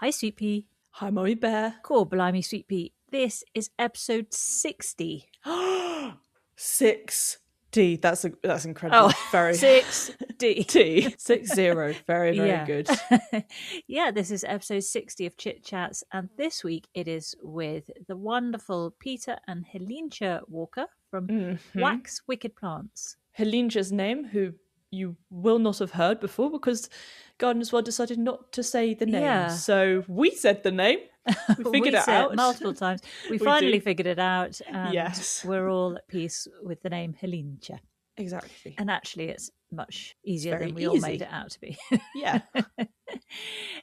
Hi, Sweet Pea. Hi, Mummy Bear. Cool, blimey, Sweet Pea. This is episode 60. 6D. That's incredible. Very 6D. T 60. Very good. Yeah, this is episode 60 of Chit-Chats, and this week it is with the wonderful Peter and Helleentje Walker from Wack's Wicked Plants. Helleentje's name, who you will not have heard before because Gardeners World decided not to say the name. Yeah. So we said the name. We figured it out multiple times. We finally figured it out, and yes, we're all at peace with the name Helleentje. Exactly. And actually, it's much easier than we easy. all made it out to be. Yeah.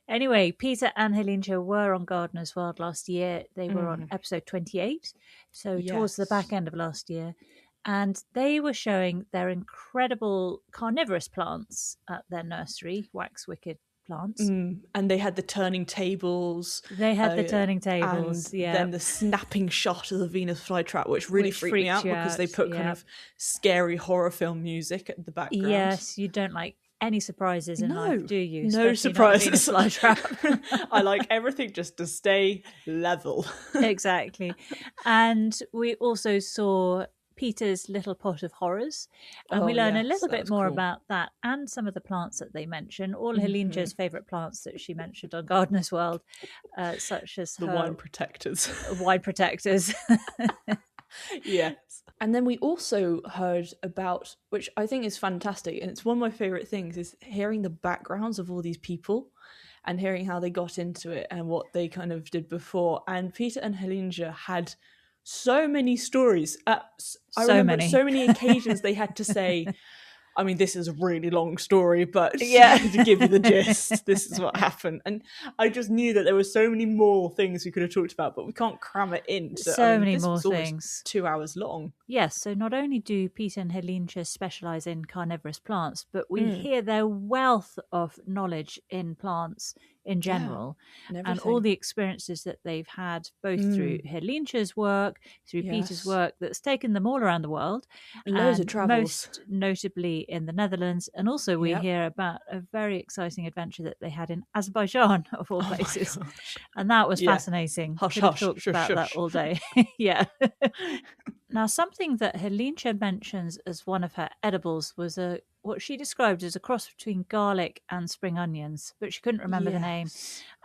Anyway, Peter and Helleentje were on Gardeners World last year. They were on episode 28, so towards the back end of last year. And they were showing their incredible carnivorous plants at their nursery, Wack's Wicked Plants. And they had the turning tables. They had the turning tables, and then the snapping shot of the Venus flytrap, which really freaked me out because they put kind of scary horror film music at the background. Yes, you don't like any surprises in life, do you? No surprises. I like everything just to stay level. Exactly. And we also saw Peter's little pot of horrors, and we learn a little bit more about that and some of the plants that they mention. All Helleentje's favourite plants that she mentioned on Gardeners World, such as the wine protectors. Wine protectors. Yes. And then we also heard about, which I think is fantastic, and it's one of my favourite things, is hearing the backgrounds of all these people and hearing how they got into it and what they kind of did before. And Peter and Helleentje had so many stories. I remember so many occasions they had to say, I mean, this is a really long story, but to give you the gist, this is what happened. And I just knew that there were so many more things we could have talked about, but we can't cram it in. So many more things. 2 hours long. Yes, so not only do Peter and Helleentje specialise in carnivorous plants, but we hear their wealth of knowledge in plants in general, and all the experiences that they've had both through Helleentje's work, through Peter's work, that's taken them all around the world. Loads of travels. Most notably in the Netherlands. And also we hear about a very exciting adventure that they had in Azerbaijan, of all places. And that was fascinating. Could have talked about that all day. Yeah. Now, something that Helleentje mentions as one of her edibles was what she described as a cross between garlic and spring onions, but she couldn't remember the name.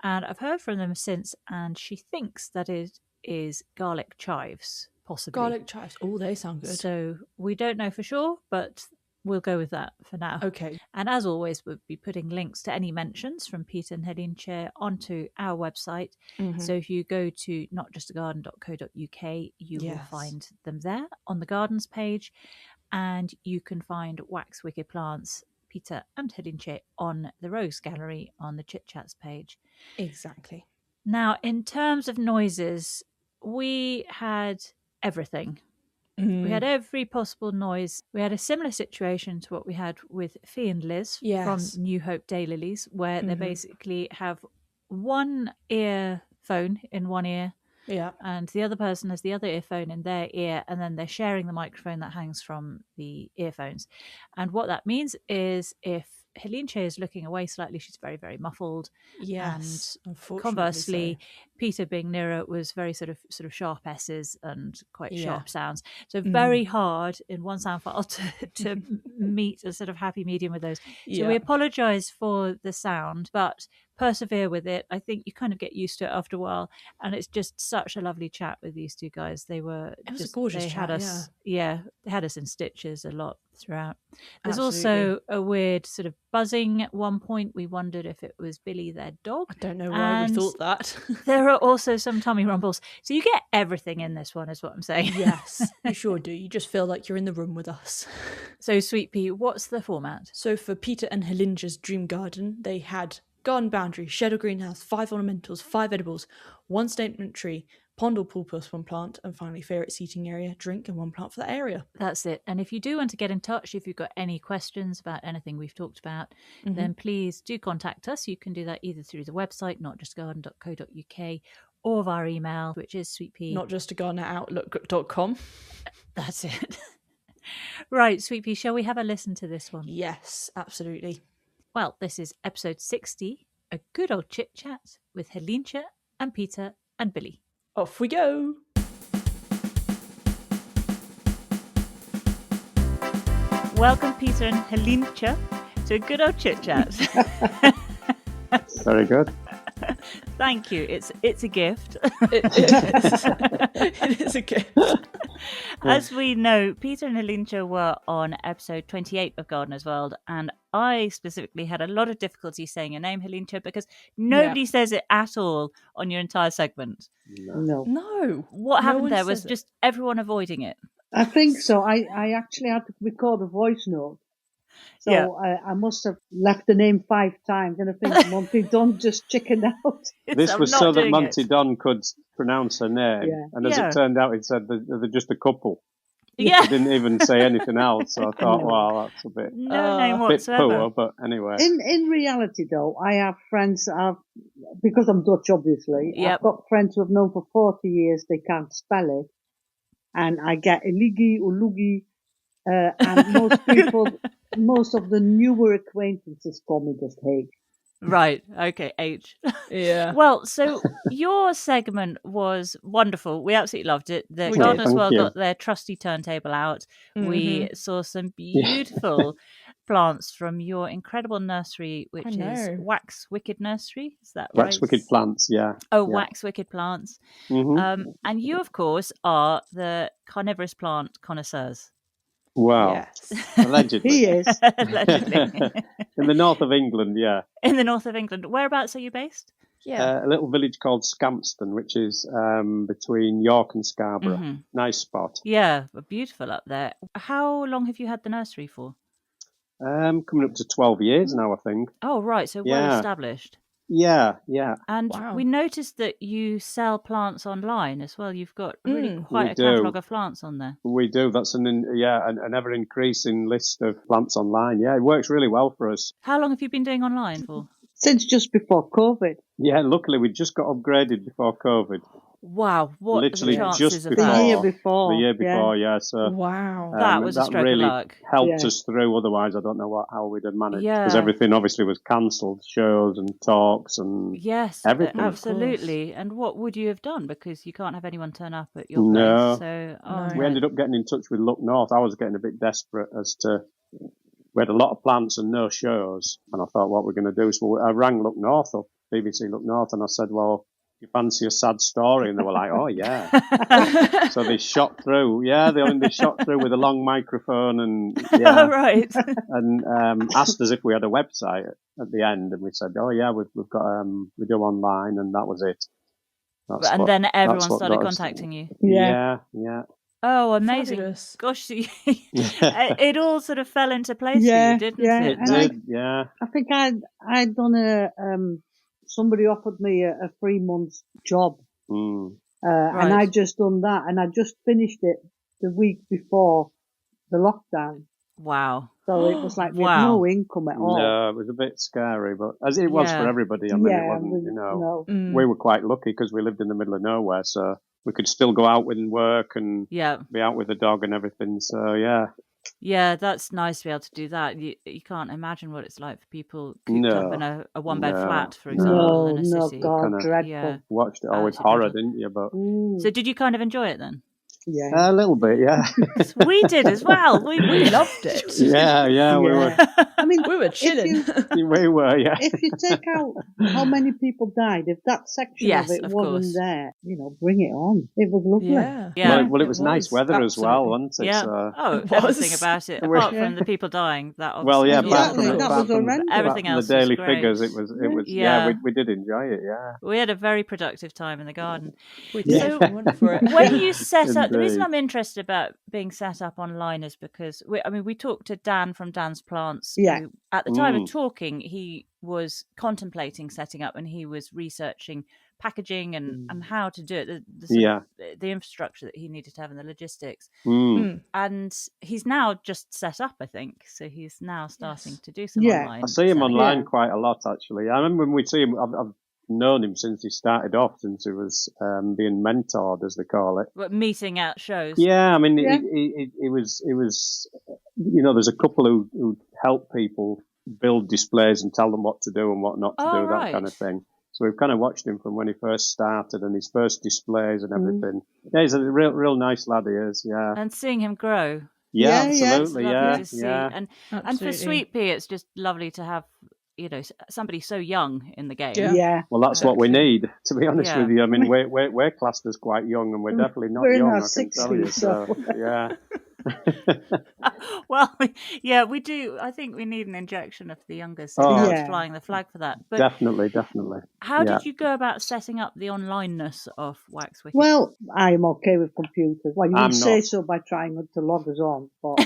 And I've heard from them since, and she thinks that it is garlic chives, possibly. Garlic chives. Oh, they sound good. So we don't know for sure, but we'll go with that for now. Okay. And as always, we'll be putting links to any mentions from Peter and Helleentje onto our website. So if you go to notjustagarden.co.uk, you will find them there on the gardens page. And you can find Wack's Wicked Plants, Peter and Helleentje, on the Rose Gallery on the Chit-Chats page. Exactly. Now, in terms of noises, we had everything. We had every possible noise. We had a similar situation to what we had with Fee and Liz from New Hope Daylilies, where they basically have one earphone in one ear, and the other person has the other earphone in their ear, and then they're sharing the microphone that hangs from the earphones. And what that means is if Helleentje is looking away slightly, she's very, very muffled. Yes, and conversely, Peter being nearer was very sort of sharp S's and quite sharp sounds. So very hard in one sound file to meet a sort of happy medium with those. So we apologise for the sound, but persevere with it. I think you kind of get used to it after a while, and it's just such a lovely chat with these two guys. It was a gorgeous chat. They had us in stitches a lot throughout. There's also a weird sort of buzzing at one point. We wondered if it was Billy, their dog. I don't know why we thought that. There are also some tummy rumbles. So you get everything in this one, is what I'm saying. Yes, you sure do. You just feel like you're in the room with us. So, Sweet Pea, what's the format? So for Peter and Helleentje's Dream Garden, they had garden boundary, shed or greenhouse, 5 ornamentals, 5 edibles, 1 statement tree, pond or pool plus 1 plant, and finally favourite seating area, drink, and 1 plant for that area. That's it. And if you do want to get in touch, if you've got any questions about anything we've talked about, then please do contact us. You can do that either through the website, notjustgarden.co.uk, or via email, which is sweetpea. notjustagarden@outlook.com. That's it. Right, Sweet Pea, shall we have a listen to this one? Yes, absolutely. Well, this is episode 60 a good old chit-chat with Helleentje and Peter and Billy. Off we go. Welcome, Peter and Helleentje, to a good old chit-chat. Very good. Thank you. It's a gift. It is a gift. As we know, Peter and Helleentje were on episode 28 of Gardener's World, and I specifically had a lot of difficulty saying your name, Helleentje, because nobody says it at all on your entire segment. No. What happened there was just everyone avoiding it. I think so. I actually had to record a voice note. So I must have left the name 5 times, and I think Monty Don just chickened out. This was so that Monty Don could pronounce her name, and as it turned out, it said that they're just a couple. Yeah, He didn't even say anything else. So I thought, wow, that's a bit name bit whatsoever. poor. But anyway, in reality, though, I have friends. Because I'm Dutch, obviously. Yep. I've got friends who I've known for 40 years. They can't spell it, and I get Iligi, Ulugi, and most of the newer acquaintances call me just H. Right. Okay. H. Yeah. Well, so your segment was wonderful. We absolutely loved it. The Gardeners World got their trusty turntable out. Mm-hmm. We saw some beautiful plants from your incredible nursery, which is Wack's Wicked Nursery. Is that right? Wack's Wicked Plants, yeah. Oh, yeah. Wack's Wicked Plants. Mm-hmm. And you, of course, are the carnivorous plant connoisseurs. Wow. Yes. Allegedly. He is. Allegedly. In the north of England, yeah. In the north of England. Whereabouts are you based? Yeah. A little village called Scampston, which is between York and Scarborough. Mm-hmm. Nice spot. Yeah, beautiful up there. How long have you had the nursery for? Coming up to 12 years now, I think. Oh, right. So well established. Yeah. And we noticed that you sell plants online as well. You've got really quite a catalogue of plants on there. We do. That's an ever-increasing list of plants online. Yeah, it works really well for us. How long have you been doing online for? Since just before COVID. Yeah, luckily we just got upgraded before COVID. Wow, what literally the just before, the year before. The year before, yeah. So wow, that was a stroke really of luck. Helped us through. Otherwise, I don't know how we'd have managed because everything obviously was cancelled, shows and talks and everything. Absolutely. And what would you have done? Because you can't have anyone turn up at your place. So we ended up getting in touch with Look North. I was getting a bit desperate as to. We had a lot of plants and no shows, and I thought, what we're going to do? So I rang Look North up, BBC Look North, and I said, well, you fancy a sad story? And they were like, oh, yeah. So they shot through. Yeah, they shot through with a long microphone and right. And asked us if we had a website at the end. And we said, oh, yeah, we've got, we do online. And that was it. Then everyone started contacting you. Yeah. Oh, amazing. Fabulous. Gosh, it all sort of fell into place for you, didn't it? It did, yeah. I think I'd done somebody offered me a 3-month job. Right. And I'd just done that, and I just finished it the week before the lockdown. Wow. So it was like we had no income at all. No, it was a bit scary, but as it was for everybody, I mean, it wasn't, we were quite lucky because we lived in the middle of nowhere, so we could still go out and work and be out with the dog and everything. So, yeah. Yeah, that's nice to be able to do that. You can't imagine what it's like for people cooped up in a one-bed flat, for example, in a city. God, dreadful. Watched it always horror, didn't you? But So did you kind of enjoy it then? Yeah, a little bit, yeah. We did as well. We loved it. Yeah, we were. I mean, we were chilling. We were, yeah. If you take out how many people died, if that section of it wasn't there, bring it on. It was lovely. Yeah. Well, it was nice weather as well, wasn't it? Yeah. So. Everything about it, apart from the people dying. That obviously. Well, yeah, apart from everything else. The daily was great. figures, it was. Yeah, we did enjoy it. Yeah. We had a very productive time in the garden. We did. So when you set up, the reason I'm interested about being set up online is because we talked to Dan from Dan's Plants. Who, at the time of talking, he was contemplating setting up, and he was researching packaging and how to do it, the infrastructure that he needed to have and the logistics. And he's now just set up, I think. So he's now starting to do some online. I see him online quite a lot, actually. I remember when we see him, I've known him since he started off, since he was being mentored, as they call it. But meeting at shows. Yeah, I mean, he was. There's a couple who help people build displays and tell them what to do and what not to do, right. that kind of thing. So we've kind of watched him from when he first started and his first displays and everything. Yeah, he's a real nice lad, he is, yeah. And seeing him grow. Yeah, absolutely, It's lovely to see. yeah. And for Sweet Pea, it's just lovely to have, somebody so young in the game. Yeah. Well, that's what we need, to be honest with you. I mean, we're classed as quite young, and we're definitely not young, I can tell you. So, yeah. Well, yeah, we do. I think we need an injection of the younger siblings flying the flag for that. But definitely. How did you go about setting up the onlineness of Wack's Wiki? Well, I'm okay with computers. Well, you would say so by trying not to log us on. But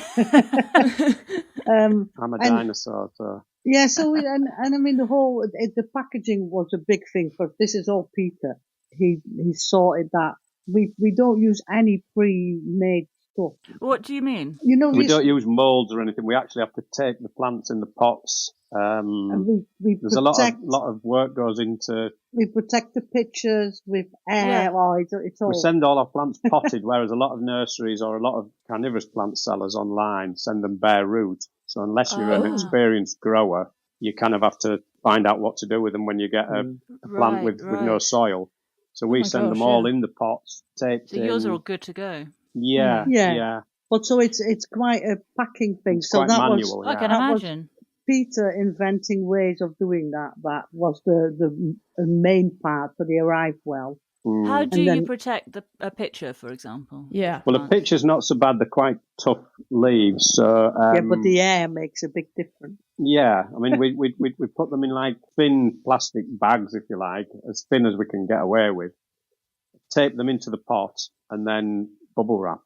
I'm a dinosaur, so. Yeah, so and I mean the packaging was a big thing for. This is all Peter. He sorted that. We don't use any pre-made stuff. What do you mean? We don't use moulds or anything. We actually have to take the plants in the pots. And there's a lot of work goes into. We protect the pictures with air. Yeah. Oh, it's all. We send all our plants potted, whereas a lot of nurseries or a lot of carnivorous plant sellers online send them bare root. So unless you're an experienced grower, you kind of have to find out what to do with them when you get a plant with no soil. So we send them all in the pots, taped in. So yours are all good to go. Yeah. But so it's quite a packing thing. It's so quite that manual, I can imagine. Peter inventing ways of doing that. That was the main part for the arrive well. How do you protect a pitcher, for example? Yeah. Well, a pitcher's not so bad. They're quite tough leaves. So but the air makes a big difference. Yeah, I mean, we put them in like thin plastic bags, if you like, as thin as we can get away with. Tape them into the pot and then bubble wrap.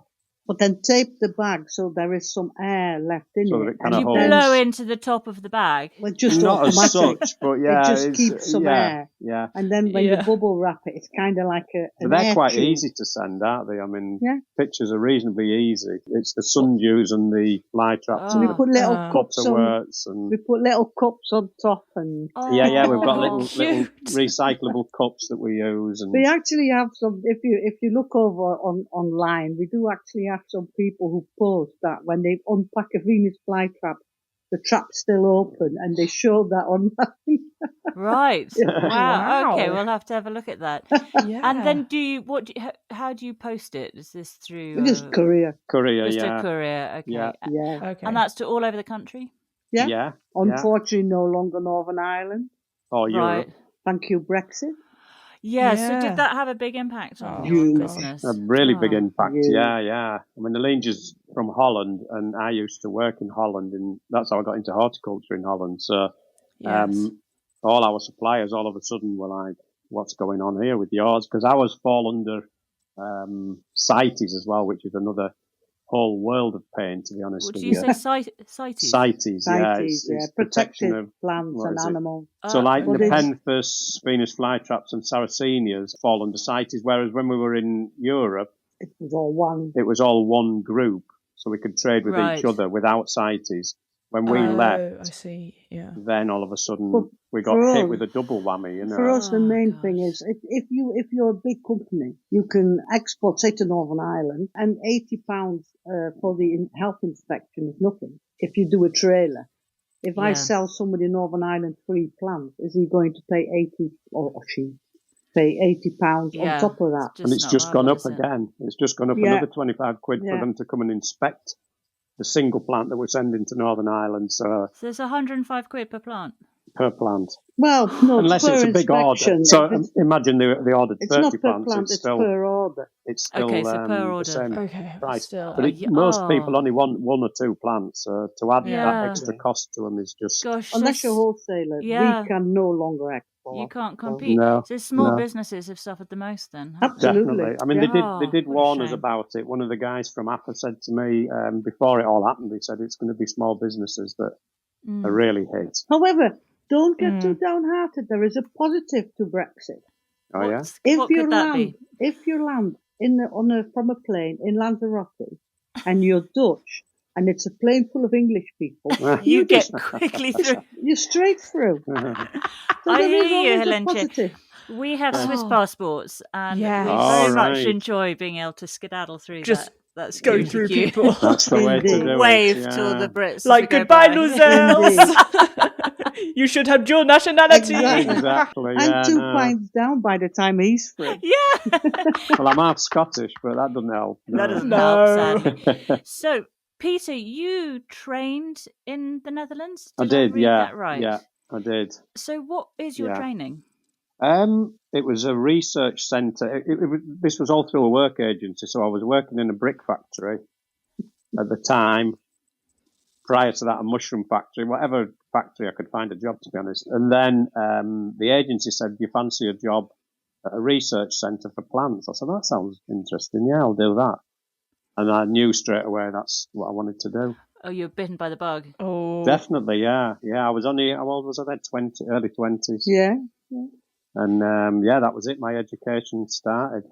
But then tape the bag so there is some air left in so it. That it kind of you blow into the top of the bag? Well, just not automatic. As such, but yeah. It just keeps some air. Yeah. And then when you bubble wrap it, it's kind of like But they're quite tube. easy to send, aren't they? I mean, pictures are reasonably easy. It's the sundews and the fly traps and we put little cups butterworts and we put little cups on top and yeah, we've got little recyclable cups that we use. And we actually have some. If you look over online, we do actually have some people who post that when they unpack a Venus flytrap, the trap's still open, and they show that online. Right. Wow. Okay, we'll have to have a look at that. And then how do you post it? Is this through just courier? Just a courier. Okay. Yeah. Okay. And that's to all over the country? Yeah. Unfortunately, no longer Northern Ireland. Or Europe. Thank you, Brexit. Yeah, so did that have a big impact on your business? A really big impact, yeah. I mean, Helleentje's from Holland, and I used to work in Holland, and that's how I got into horticulture in Holland. So all our suppliers all of a sudden were like, what's going on here with yours? Because ours fall under CITES as well, which is another whole world of pain, to be honest with you. What do you say, CITES? CITES, it's protection of plants and animals. So like the Penthus, Venus flytraps and Sarracenias fall under CITES, whereas when we were in Europe, it was all one group, so we could trade with each other without CITES. When we left, I see. Yeah. Then all of a sudden we got hit with a double whammy. For us, the main thing is if you're a big company, you can export, say, to Northern Ireland, and £80 for the health inspection is nothing. If you do a trailer, if I sell somebody in Northern Ireland 3 plants, is he going to pay 80 or she pay £80 on top of that? And it's just gone up again. It's just gone up another 25 quid for them to come and inspect the single plant that we're sending to Northern Ireland. So there's 105 quid per plant. Per plant. Well, no, unless it's a big order. So imagine they ordered 30 plants. It's still per order. It's still so per order. The same price. Still, but most people only want 1 or 2 plants. To add that extra cost to them is just... Unless you're a wholesaler, we can no longer export. You can't compete. So small businesses have suffered the most then. Absolutely. Definitely. I mean, they did warn us about it. One of the guys from AFA said to me, before it all happened, he said it's going to be small businesses that are really hit. However, don't get too downhearted. There is a positive to Brexit. Oh, yeah? What could that be? If you land from a plane in Lanzarote and you're Dutch, and it's a plane full of English people, you get quickly through. You're straight through. I hear you, Helleentje. We have Swiss passports, and we very much enjoy being able to skedaddle through just That's Go cute. through people. That's the way to do Wave it. to Yeah. the Brits. Like, goodbye, losers. You should have dual nationality. Exactly. Yeah, I'm 2 pints down by the time he's free. Yeah. Well, I'm half Scottish, but that doesn't help. That doesn't No. help, sadly. So, Peter, you trained in the Netherlands? I did, read yeah. that right? Yeah, I did. So, what is your training? It was a research centre. This was all through a work agency, so I was working in a brick factory at the time. Prior to that, a mushroom factory, whatever factory I could find a job, to be honest. And then the agency said, "Do you fancy a job at a research centre for plants?" I said, "That sounds interesting. Yeah, I'll do that." And I knew straight away that's what I wanted to do. Oh, you were bitten by the bug. Oh, Definitely, yeah. I was only, how old was I then? Early 20s. Yeah. And that was it. My education started.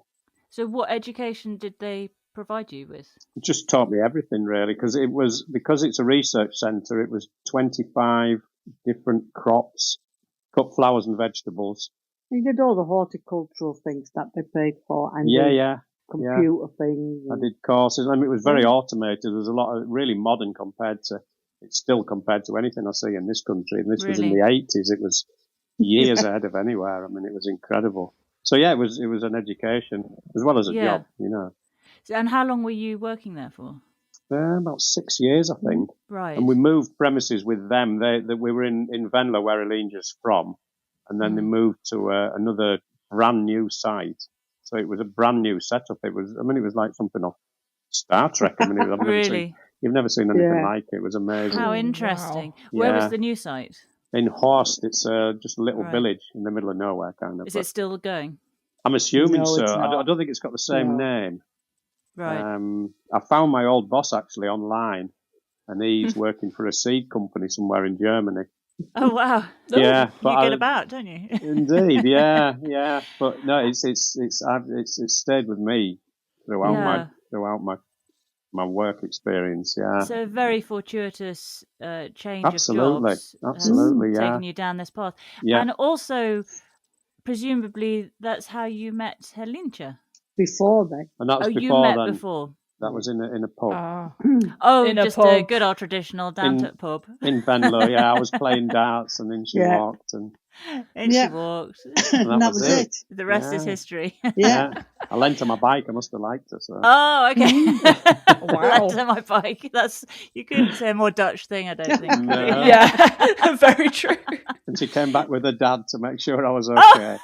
So, what education did they provide you with? It just taught me everything, really, because it's a research centre. It was 25 different crops, cut flowers and vegetables. You did all the horticultural things that they paid for, and computer things. I did courses. I mean, it was very automated. There was a lot of really modern compared to anything I see in this country. And this was in the 80s. It was years ahead of anywhere. I mean, it was incredible. So yeah, it was an education as well as a job, you know. And how long were you working there for? About 6 years, I think. Right. And we moved premises with them. We were in Venlo, where Helleentje's from, and then they moved to another brand new site. So it was a brand new setup. It was like something off Star Trek. I mean, you've never seen anything like it. It was amazing. How interesting. Wow. Where was the new site? In Horst. It's just a little village in the middle of nowhere, kind of. Is it still going? I'm assuming so. I don't think it's got the same name. Right. I found my old boss actually online, and he's working for a seed company somewhere in Germany. Oh wow! Yeah, you get about, don't you? Indeed, yeah. But no, it's stayed with me throughout my work experience. Yeah. So a very fortuitous change Absolutely. of jobs. Absolutely, yeah. Taking you down this path. Yeah. And also, presumably, that's how you met Helleentje. Before then. And that was before you met then. Before. That was in a pub. Oh, in just a pub. a good old traditional down-to pub. In Venlo, yeah. I was playing darts, and then she walked, and she walked. And that was it. The rest is history. Yeah. I lent her my bike. I must have liked her. So. Oh, okay. Wow. Lent her my bike. You couldn't say a more Dutch thing, I don't think. No. Yeah, very true. And she came back with her dad to make sure I was okay.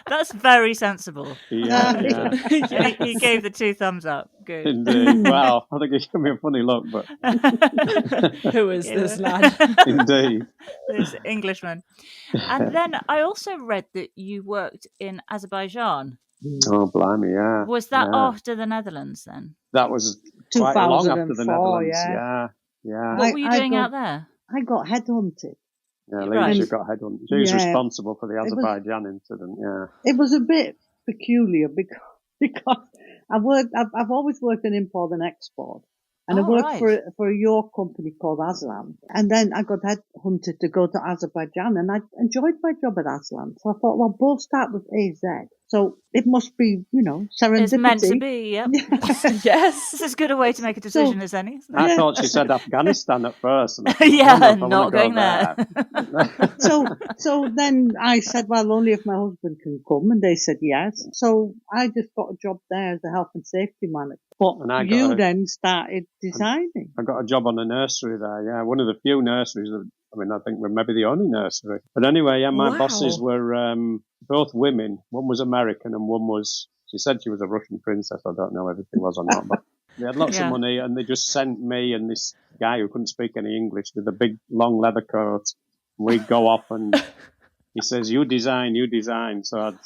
That's very sensible. Yeah. He gave the 2 thumbs up. Good. Indeed. Well, I think he gave me a funny look, but who is this lad? Indeed. This Englishman. And then I also read that you worked in Azerbaijan. Oh, blimey, yeah. Was that after the Netherlands then? That was quite long after the 2004, Netherlands. Yeah. What were you doing out there? I got headhunted. Yeah, Helleentje got headhunted. She was responsible for the Azerbaijan incident, It was a bit peculiar because I've always worked in import and export. And I worked for your company called Aslan. And then I got headhunted to go to Azerbaijan, and I enjoyed my job at Aslan. So I thought, well, both start with AZ. So it must be, serendipity. It's meant to be, yep. Yes. This is as good a way to make a decision as any. I thought she said Afghanistan at first. And not going there. So then I said, well, only if my husband can come. And they said yes. So I just got a job there as a health and safety manager. But you then started designing. I got a job on a nursery there, yeah. One of the few nurseries that, I think we're maybe the only nursery. But anyway, yeah, my bosses were both women. One was American and one was, she said she was a Russian princess. I don't know if it was or not, but they had lots of money, and they just sent me and this guy who couldn't speak any English with a big long leather coat. We'd go off and he says, you design. So I'd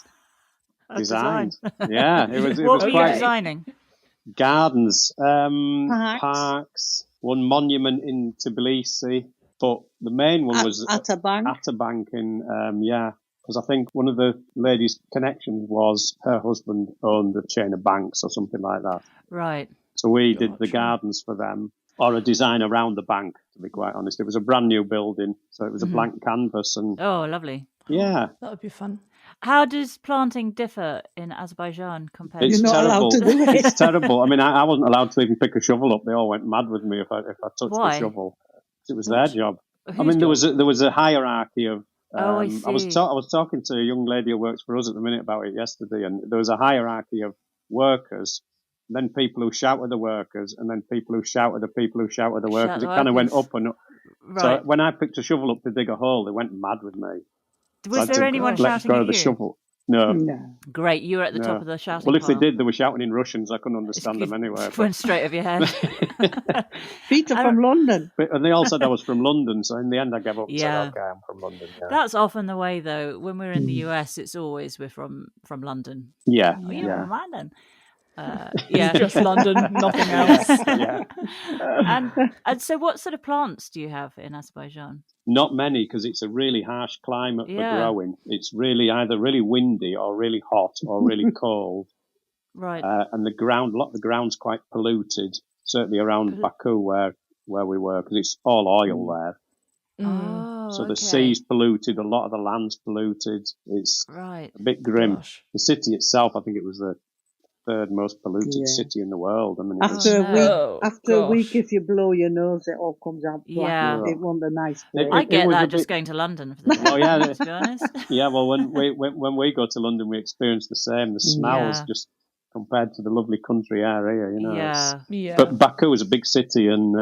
designed. Yeah, it was What were quite you designing? Gardens, parks, one monument in Tbilisi, but the main one was Atabank in, because I think one of the ladies' connections was her husband owned a chain of banks or something like that. Right. So we did the gardens for them, or a design around the bank, to be quite honest. It was a brand new building, so it was a blank canvas. And oh, lovely. Yeah. That would be fun. How does planting differ in Azerbaijan compared It's to... You're not terrible. allowed to do it. It's terrible. I mean, I wasn't allowed to even pick a shovel up. They all went mad with me if I touched Why? the shovel. It was their job. Whose I mean, there job? was a hierarchy of. I see. I was talking to a young lady who works for us at the minute about it yesterday, and there was a hierarchy of workers, then people who shout at the workers, and then people who shout at the people who shout at the workers. It kind of went up and up. Right. So when I picked a shovel up to dig a hole, they went mad with me. Was there anyone shouting at you? Shovel. No. Great, you were at the top of the shouting Well, if pile. they did, they were shouting in Russian, so I couldn't understand them anyway. Went straight over your head. Peter from London. And they all said I was from London, so in the end I gave up and said, okay, I'm from London. Yeah. That's often the way, though. When we're in the US, it's always we're from London. Yeah. You're from London. Just London, nothing else. And so what sort of plants do you have in Azerbaijan? Not many, because it's a really harsh climate for growing. It's really either really windy or really hot or really cold. Right. And a lot of the ground's quite polluted, certainly around Baku where we were, because it's all oil there. So the sea's polluted, a lot of the land's polluted. It's a bit grim. Gosh. The city itself, I think it was the third most polluted city in the world. I mean, after a week, if you blow your nose, it all comes out black. Yeah. It wasn't a nice place. I get that just going to London for the day, to be honest. Yeah, well, when we go to London, we experience the same. The smells just compared to the lovely country air here, you know. Yeah. But Baku is a big city, and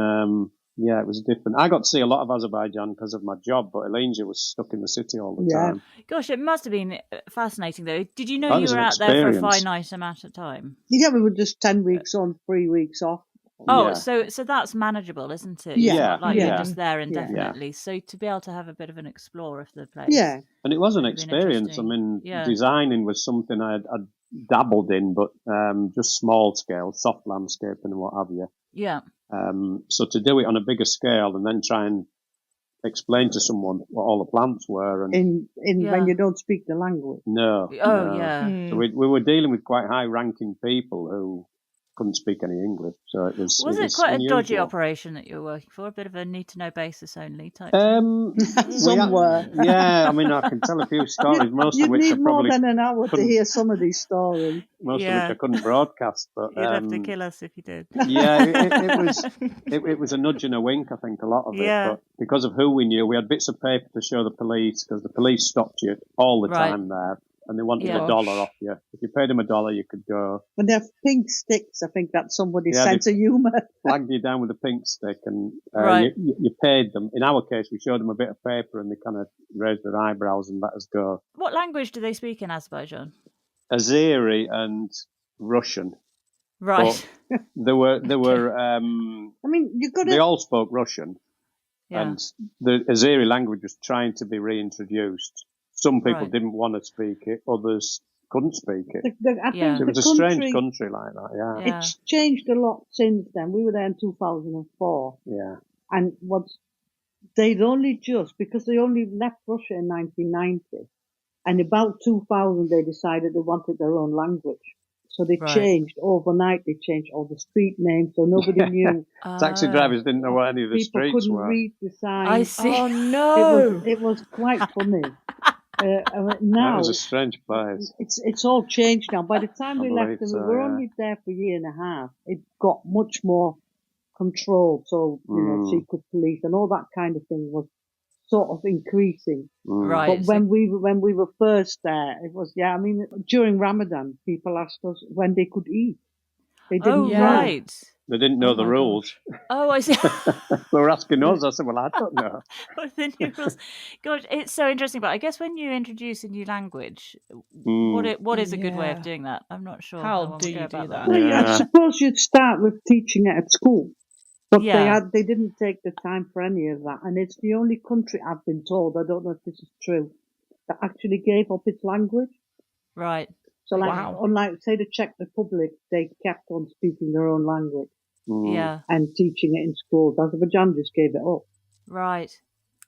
it was different. I got to see a lot of Azerbaijan because of my job, but Helleentje was stuck in the city all the time. Gosh, it must have been fascinating, though. Did you know you were out there for a finite amount of time? Yeah, we were just 10 weeks on, 3 weeks off. Oh, so that's manageable, isn't it? Yeah. It's not like you're just there indefinitely. Yeah. So to be able to have a bit of an explore of the place. Yeah. And it was an experience. I mean, designing was something I'd dabbled in, but just small scale, soft landscaping and what have you. Yeah. So to do it on a bigger scale and then try and explain to someone what all the plants were, and when you don't speak the language. No. Yeah. So we were dealing with quite high-ranking people who couldn't speak any English, so it was. Was it quite unusual. A dodgy operation that you were working for? A bit of a need-to-know basis only type. Somewhere. I mean, I can tell a few stories. Most of which need I probably more than an hour to hear some of these stories. Most of which I couldn't broadcast, but you'd have to kill us if you did. Yeah, it was a nudge and a wink. I think a lot of it, but because of who we knew, we had bits of paper to show the police because the police stopped you all the time there. And they wanted $1 off you. If you paid them $1, you could go. And they're pink sticks. I think that's somebody's sense of humour. Flagged you down with a pink stick, and you paid them. In our case, we showed them a bit of paper, and they kind of raised their eyebrows and let us go. What language do they speak in Azerbaijan? Azeri and Russian. Right. But there were. I mean, you got. They all spoke Russian, and the Azeri language was trying to be reintroduced. Some people didn't want to speak it, others couldn't speak it. I think it was a strange country like that, It's changed a lot since then. We were there in 2004. Yeah. And they'd only just, because they only left Russia in 1990, and about 2000 they decided they wanted their own language. So they changed overnight. They changed all the street names, so nobody knew. Taxi drivers didn't know what any of the streets were. People couldn't read the signs. I see. Oh no! It was quite funny. Now that was a strange place. It's all changed now. By the time we left, we were only there for a year and a half. It got much more controlled. So secret police and all that kind of thing was sort of increasing. Right. But when we were first there, it was I mean, during Ramadan, people asked us when they could eat. They didn't know. Right. They didn't know the rules. Oh, I see. They were asking us. I said, well, I don't know. What the new rules? God, it's so interesting. But I guess when you introduce a new language, what is a good way of doing that? I'm not sure. How do you do that? Well, I suppose you'd start with teaching it at school. But they didn't take the time for any of that. And it's the only country I've been told, I don't know if this is true, that actually gave up its language. Right. So unlike, say, the Czech Republic, they kept on speaking their own language. Yeah. And teaching it in schools. Azerbaijan just gave it up. Right.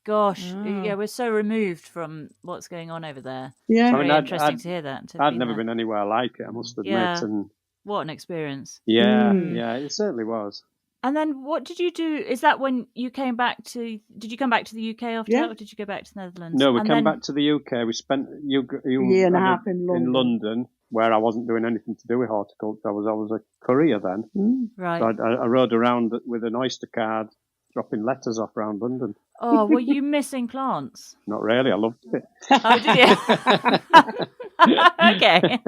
Gosh. Yeah, we're so removed from what's going on over there. Yeah. It's very interesting to hear that. I'd never been anywhere like it, I must admit. Yeah. And what an experience. Yeah, it certainly was. And then what did you do? Is that when you came back to? Did you come back to the UK after that, or did you go back to the Netherlands? No, we came back to the UK. We spent a year and a half in London, where I wasn't doing anything to do with horticulture. I was a courier then. Right. So I rode around with an Oyster card, dropping letters off around London. Oh, were you missing plants? Not really. I loved it. Oh, did you? Okay.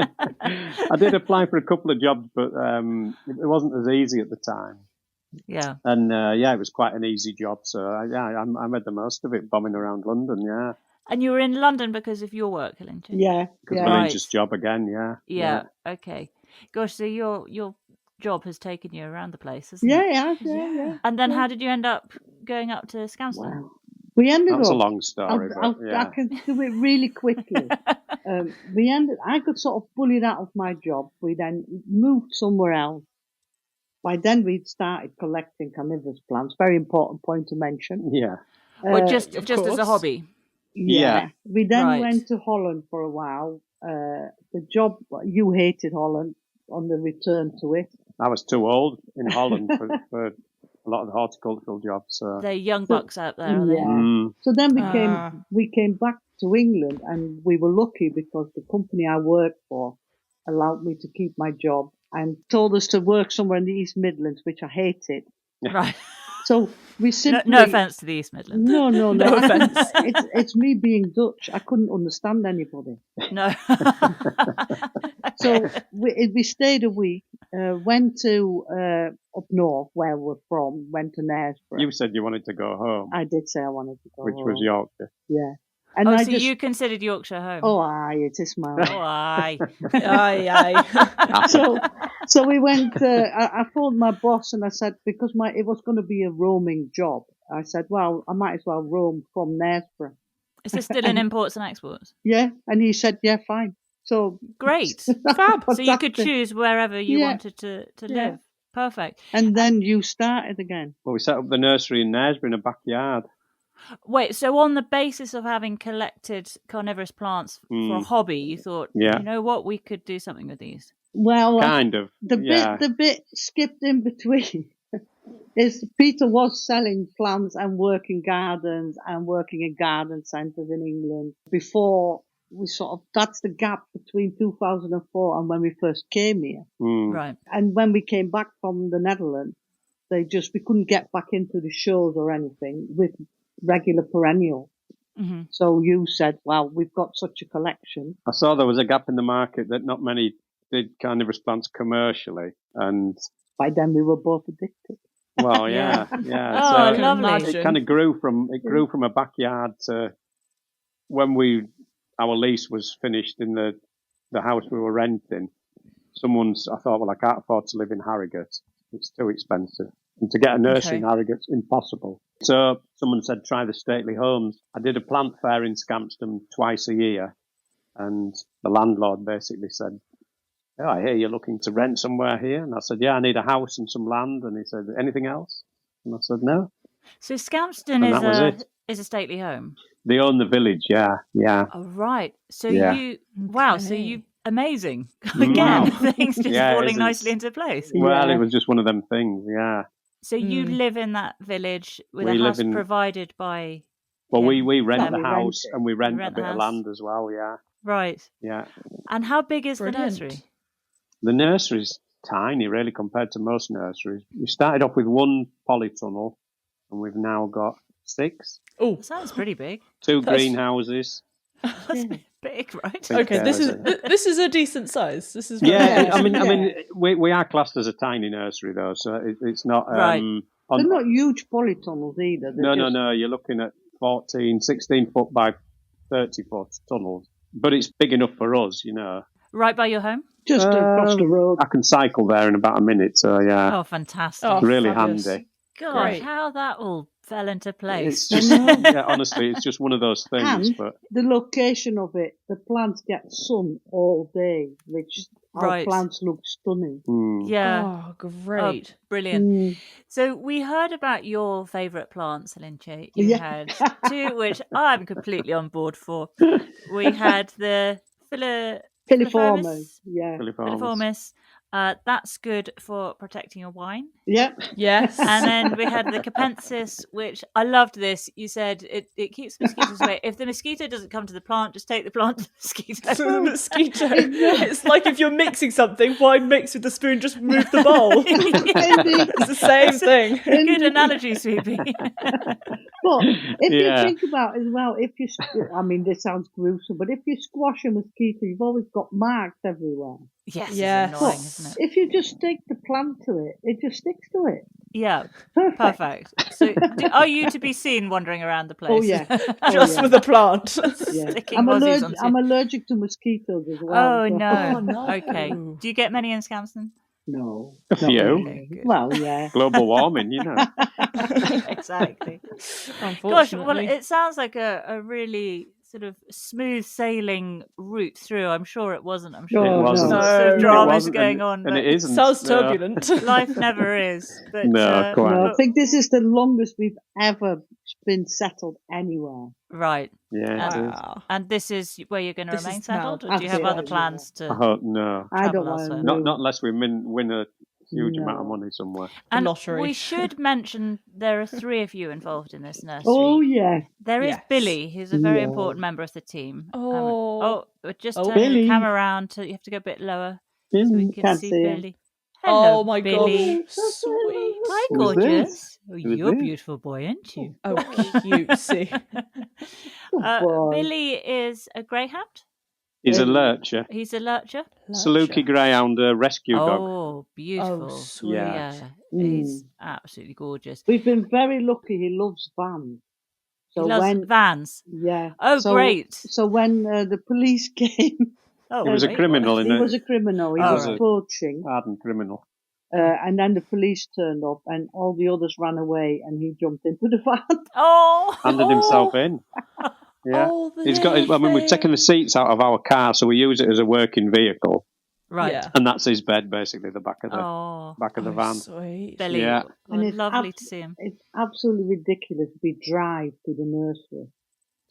I did apply for a couple of jobs, but it wasn't as easy at the time. Yeah. And it was quite an easy job. So I made the most of it, bombing around London. Yeah. And you were in London because of your work, Helleentje? Yeah. Because of Helleentje's job again. Yeah. Yeah. Okay. Gosh, so your job has taken you around the place, hasn't it? Yeah. And then how did you end up going up to Scampston? Wow. We ended That's up. a long story. I can do it really quickly. I got sort of bullied out of my job. We then moved somewhere else. By then we'd started collecting carnivorous plants. Very important point to mention. Yeah. Well, just as a hobby. Yeah. We then went to Holland for a while. The job, you hated Holland on the return to it. I was too old in Holland for a lot of the horticultural jobs. So. They're young bucks out there, are they? So then we came back to England, and we were lucky because the company I worked for allowed me to keep my job and told us to work somewhere in the East Midlands, which I hated. Right. So we simply... No offence to the East Midlands. No offence. It's me being Dutch. I couldn't understand anybody. No. So we stayed a week, went to up north where we're from, went to Knaresborough. You said you wanted to go home. I did say I wanted to go home. Which was Yorkshire. Yeah. And you considered Yorkshire home? Oh, aye, it is my home. Oh, aye. Aye. So we went, I phoned my boss and I said, because it was going to be a roaming job, I said, well, I might as well roam from Knaresborough. Is this still in imports and exports? Yeah, and he said, yeah, fine. So great. Fab. So you could choose wherever you wanted to live. Perfect. And then you started again. Well, we set up the nursery in Knaresborough in a backyard. Wait, so on the basis of having collected carnivorous plants for a hobby, you thought, you know what, we could do something with these? Well, kind of. The bit skipped in between is Peter was selling plants and working gardens and working in garden centres in England before we that's the gap between 2004 and when we first came here. Right. And when we came back from the Netherlands, we couldn't get back into the shows or anything with regular perennial. Mm-hmm. So you said, well, we've got such a collection. I saw there was a gap in the market that not many did carnivorous plants commercially, and by then we were both addicted. Well, yeah. Oh, so lovely. It kind of grew from a backyard to when our lease was finished in the house we were renting. I thought, well, I can't afford to live in Harrogate. It's too expensive. And to get a nursery in Harrogate's impossible. So someone said, try the stately homes. I did a plant fair in Scampston twice a year. And the landlord basically said, oh, I hear you're looking to rent somewhere here. And I said, yeah, I need a house and some land. And he said, anything else? And I said, no. So Scampston is a stately home? They own the village, yeah. Oh, right. So amazing. Again, things just falling nicely into place. Well, it was just one of them things, yeah. So you live in that village with a house provided by... Well, we rent the house and we rent a bit of land as well, yeah. Right. Yeah. And how big is the nursery? The nursery's tiny, really, compared to most nurseries. We started off with one polytunnel and we've now got 6. Oh, that sounds pretty big. 2 greenhouses. That's big, right? Okay, this is a decent size. This is I mean, we are classed as a tiny nursery though, so it's not. Right. They're not huge polytunnels either. No. You're looking at 16 foot by 30 foot tunnels, but it's big enough for us, you know. Right by your home? Just across the road. I can cycle there in about a minute, so yeah. Oh, fantastic! It's really handy. Gosh, how that all fell into place. It's just, honestly, it's just one of those things. And the location of it, the plants get sun all day, which our plants look stunning. Yeah. Oh, great. Oh, brilliant. So we heard about your favourite plants, Helleentje. You had 2, which I'm completely on board for. We had the Filiformis. Yeah. Filiformis. That's good for protecting your wine. Yep. Yes. And then we had the capensis, which I loved this. You said it keeps mosquitoes away. If the mosquito doesn't come to the plant, just take the plant to the mosquito. So the mosquito. It's like if you're mixing something, why mix with the spoon? Just move the bowl. It's the same thing. Good analogy, Sweepy. But if you think about it as well, I mean, this sounds gruesome, but if you squash a mosquito, you've always got marks everywhere. Yes, yes. It's annoying, isn't it? If you just stick the plant to it, it just sticks to it. Yeah, Perfect. So, are you to be seen wandering around the place? Oh yeah, Just with a plant. Yeah. Sticking I'm mozzies onto I'm allergic to mosquitoes as well. Oh so- no. Oh, no. Okay. Do you get many in Scampston? No. A few. Really. Well, yeah. Global warming, you know. Exactly. Unfortunately. Gosh, well, it sounds like a really sort of smooth sailing route through. I'm sure it wasn't. I'm sure No, It wasn't. lots No, of it dramas wasn't, going on. and But it isn't. Sounds No. turbulent. life never is. But, No, quite. No, I think this is the longest we've ever been settled anywhere. right. Yeah, it is. Wow. And this is where you're going to This remain is now- settled, or do you have other Absolutely, plans I to? hope no. I don't Travel want elsewhere. to Not unless we win a huge No. amount of money somewhere. And lottery. we should mention there are 3 of you involved in this nursery. Oh yeah. There is Yes. Billy, who's a very Yeah. important member of the team. Oh. Just Oh, turning Billy. the camera around. You have to go a bit lower so we can Can't see see him. Billy. Hello, Oh my Billy. god. Sweet. Hi, Who's gorgeous. this? Oh, Who's you're a this? beautiful boy, aren't you? Oh, cutesy. boy. Billy is a greyhound. He's a lurcher. He's a lurcher. Saluki Greyhound rescue dog. Oh, beautiful. Oh, sweet. Yeah, he's absolutely gorgeous. We've been very lucky. He loves vans. So He loves when vans. yeah. Oh, so, great. So when the police came, Oh, He was a wait, criminal what? in he it. was a criminal. He Oh, was right. poaching. Hardened criminal. And then the police turned up, and all the others ran away, and he jumped into the van. Oh, Handed himself in. Yeah. Oh, the He's got. little We've taken the thing. seats out of our car, so we use it as a working vehicle, right. Yeah. and that's his bed, basically, the back of the Oh, back of the Oh, van. sweet. Billy. Yeah. Well, And it's lovely to see him. It's absolutely ridiculous. We drive to the nursery.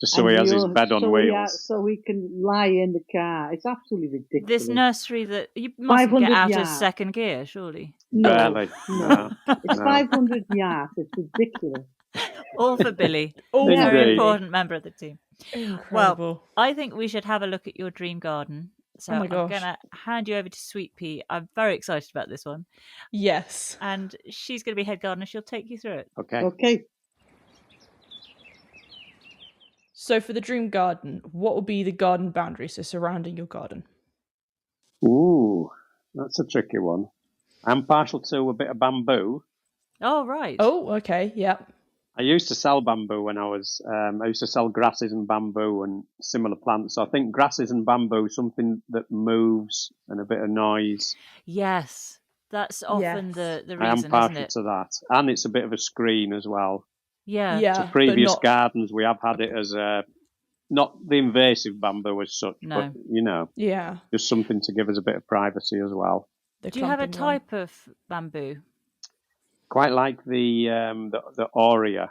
Just so he has his bed on wheels. So we can lie in the car. It's absolutely ridiculous. This nursery that you mustn't 500 get out of yards. second gear, surely. No, Barely. No. it's No. 500 yards. It's ridiculous. All for Billy. Oh, A very Indeed. important member of the team. Incredible. I think we should have a look at your dream garden. So Oh my I'm gosh. going to hand you over to Sweet Pea. I'm very excited about this one. Yes. And she's going to be head gardener. She'll take you through it. Okay. Okay. So for the dream garden, what will be the garden boundaries, so surrounding your garden? Ooh, that's a tricky one. I'm partial to a bit of bamboo. Oh, right. Oh, okay. Yeah. I used to sell bamboo when I was. I used to sell grasses and bamboo and similar plants. So I think grasses and bamboo, something that moves and a bit of noise. Yes. That's often Yes. the I am reason, isn't partial it? to that, and it's a bit of a screen as well. Yeah. Yeah. To but previous not- gardens, we have had it as a not the invasive bamboo as such, No. but Yeah. just something to give us a bit of privacy as well. the Do you have a clumping one. type of bamboo? Quite like the Oreo,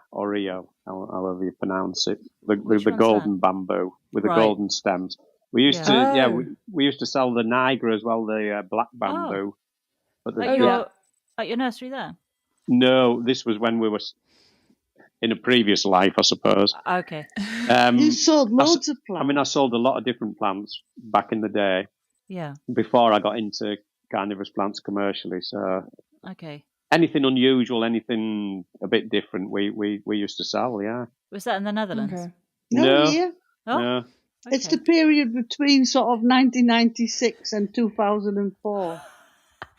however you pronounce it, the Which one's golden bamboo with the Right. golden stems. We used Yeah. to, Oh. we used to sell the Niagara as well, the black bamboo. But At Oh, your yeah. nursery there? no, this was when we were in a previous life, I suppose. Okay. You sold loads of plants. I mean, I sold a lot of different plants back in the day Yeah. before I got into carnivorous plants commercially. So Okay. anything unusual, anything a bit different, we used to sell. Yeah. Was that in the Netherlands? Okay. No. Here. Oh, No. It's okay. the period between sort of 1996 and 2004.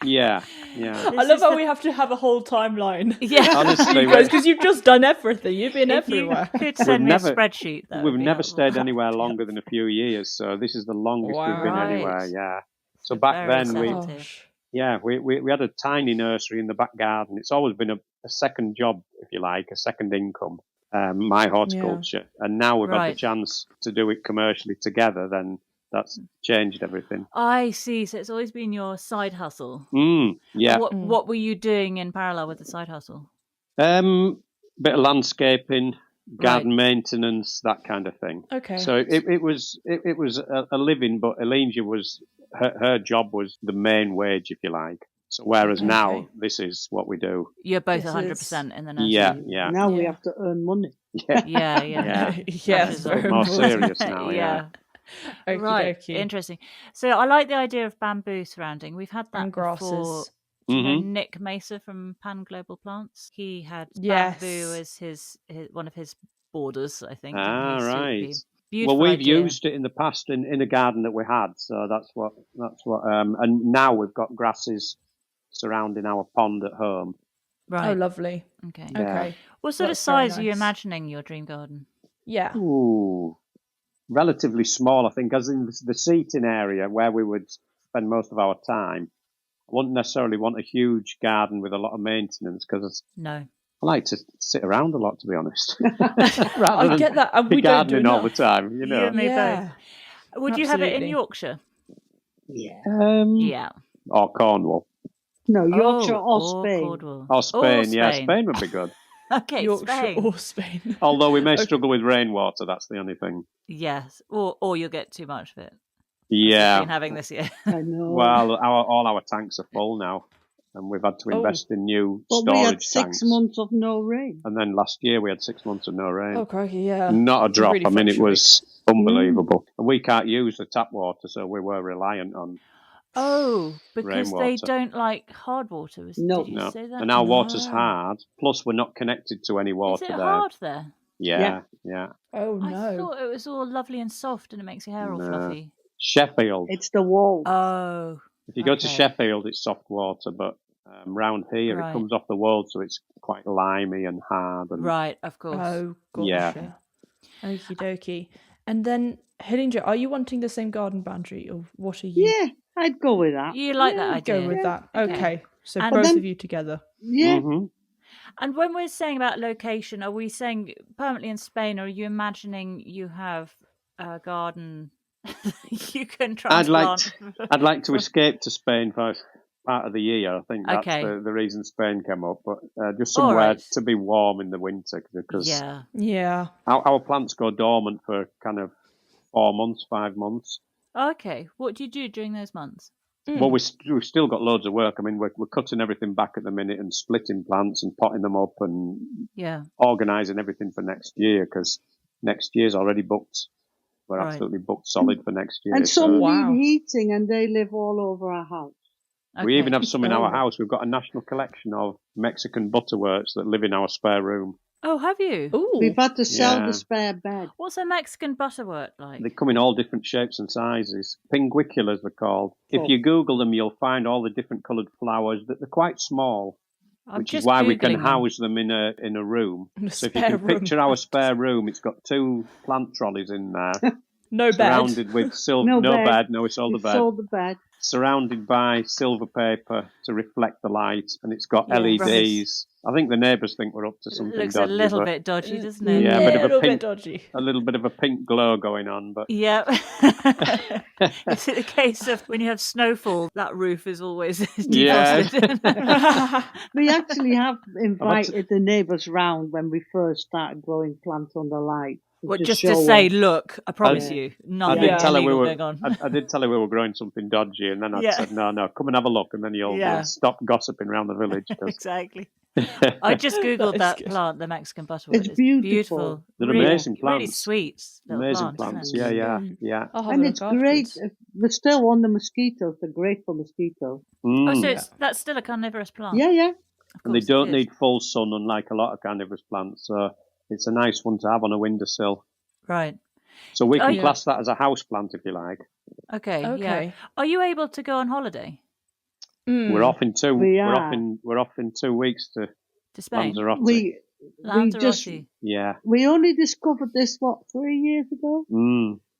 Yeah. I love how we have to have a whole timeline. Yeah. Honestly, You guys, because you've just done everything. You've been If you everywhere. could send me never- a spreadsheet, that we've would be never helpful. stayed anywhere longer than a few years. So this is the longest we've been Wow. anywhere. Right. Yeah. So back Very then we settled. Gosh. we had a tiny nursery in the back garden. It's always been a second job, if you like, a second income. My horticulture, and now we've had Right. the chance to do it commercially together. Then that's changed everything. I see. So it's always been your side hustle. Yeah. What were you doing in parallel with the side hustle? Bit of landscaping, garden maintenance, that kind of thing. Okay. So it was a living, but Helleentje was her job was the main wage, if you like. So whereas now this is what we do. You're both 100% in the nursery. Yeah. Now we have to earn money. Yeah. Yes, very more serious now. Yeah. Right. Interesting. So I like the idea of bamboo surrounding. We've had that and grasses. before. Do you know Nick Mesa from Pan Global Plants? He had bamboo as his one of his borders, I think. Right. Beautiful well, we've idea. used it in the past in a garden that we had, so that's what. And now we've got grasses surrounding our pond at home. Right. Oh, lovely. Okay. Yeah. Okay. What sort of size are you imagining your dream garden? Yeah. Ooh, relatively small, I think, as in the seating area where we would spend most of our time. I wouldn't necessarily want a huge garden with a lot of maintenance because I like to sit around a lot, to be honest. I get that. And be we don't gardening do all the time, you know. Would you have it in Yorkshire? Yeah. Or Cornwall. No, Yorkshire or Spain. Cornwall. Or Spain, Spain would be good. Okay, Yorkshire Spain. or Spain. Although we may struggle with rainwater, that's the only thing. Yes, or you'll get too much of it. Yeah. Been having this year. I know. Well, all our tanks are full now, and we've had to invest in new storage we had tanks. 6 months of no rain. And then last year we had 6 months of no rain. Oh, crikey, yeah. Not a drop. Really I mean, it was unbelievable. And we can't use the tap water, so we were reliant on because rainwater. they don't like hard water. Did you say that? And our water's hard. Plus, we're not connected to any water there. Is it there. hard there? Yeah. Oh, no. I thought it was all lovely and soft and it makes your hair all fluffy. Sheffield. It's the wall. Oh. If you go to Sheffield, it's soft water, but round here it comes off the wall, so it's quite limey and hard. And, right, of course. Oh, gosh. Yeah. Okie dokie. And then, Helleentje, are you wanting the same garden boundary, or what are you? Yeah, I'd go with that. You like that idea? Go with that. Okay. So and both of you together. Yeah. Mm-hmm. And when we're saying about location, are we saying permanently in Spain, or are you imagining you have a garden you can transplant? I'd like to escape to Spain for part of the year. I think that's the reason Spain came up. But just somewhere to be warm in the winter, because our plants go dormant for kind of 4 months, 5 months. Okay, what do you do during those months? Well, we've still got loads of work. I mean, we're cutting everything back at the minute and splitting plants and potting them up and organising everything for next year, because next year's already booked. We're absolutely booked solid for next year. And some need heating, and they live all over our house. Okay. We even have some in our house. We've got a national collection of Mexican butterworts that live in our spare room. Oh, have you? Ooh. We've had to sell the spare bed. What's a Mexican butterwort like? They come in all different shapes and sizes. Pinguiculas, they're called. If you Google them, you'll find all the different coloured flowers. They're quite small, which is why we can house them in a room. So if you can picture our spare room, it's got 2 plant trolleys in there. No bed. Surrounded with silver. No bed. No, it's all the bed. Sold the bed. Surrounded by silver paper to reflect the light, and it's got LEDs. Right. I think the neighbours think we're up to something dodgy. It looks dodgy, a little bit dodgy, doesn't it? Yeah, a little bit dodgy. A little bit of a pink glow going on, but yeah. Is it the case of when you have snowfall, that roof is always defrosted? Yeah. We actually have invited the neighbours round when we first started growing plants under light. Well, just to say, look, I promise you, nothing illegal going on. I did tell her we were growing something dodgy, and then I said, no, come and have a look, and then you'll stop gossiping around the village. Exactly. I just Googled that plant, the Mexican butterwort. It's beautiful. They're amazing plants. Really sweet. Amazing plants, yeah. And it's great. They're still on the mosquitoes. They're great for mosquitoes. Oh, so that's still a carnivorous plant? Yeah. And they don't need full sun, unlike a lot of carnivorous plants, so it's a nice one to have on a windowsill. Right. So we can class that as a house plant, if you like. Okay. Yeah. Are you able to go on holiday? We're off in 2. We're off in 2 weeks to Spain. Lanzarote. We only discovered this 3 years ago.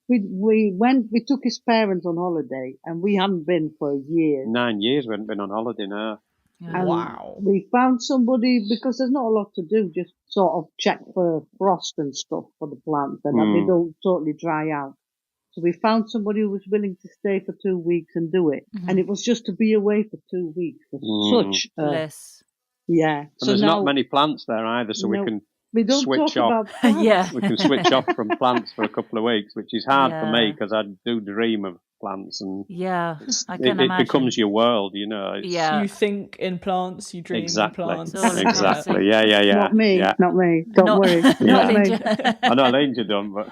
We took his parents on holiday, and we hadn't been for a year. 9 years we hadn't been on holiday now. And we found somebody, because there's not a lot to do, just sort of check for frost and stuff for the plants, and that they don't totally dry out. So we found somebody who was willing to stay for 2 weeks and do it. And it was just to be away for 2 weeks. Such bliss. Yeah. And there's not many plants there either, so we can We don't switch talk off. about plants. Yeah. We can switch off from plants for a couple of weeks, which is hard for me because I do dream of plants, and Yeah, I can it imagine. becomes your world, you know. Yeah. You think in plants, you dream in plants. It's all Exactly. Yeah. Not me. Yeah. Not me. Don't worry. Not Not me. Helleentje. I know Helleentje done, but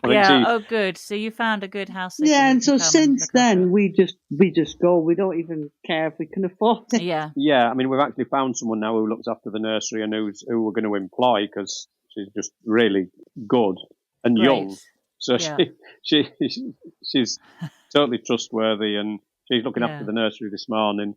yeah. Oh, good. So you found a good house. Yeah, and so since then we. we just go. We don't even care if we can afford it. Yeah. yeah, I mean, we've actually found someone now who looks after the nursery and who we're going to employ because she's just really good and Great. young. So Yeah. she's totally trustworthy, and she's looking after the nursery this morning.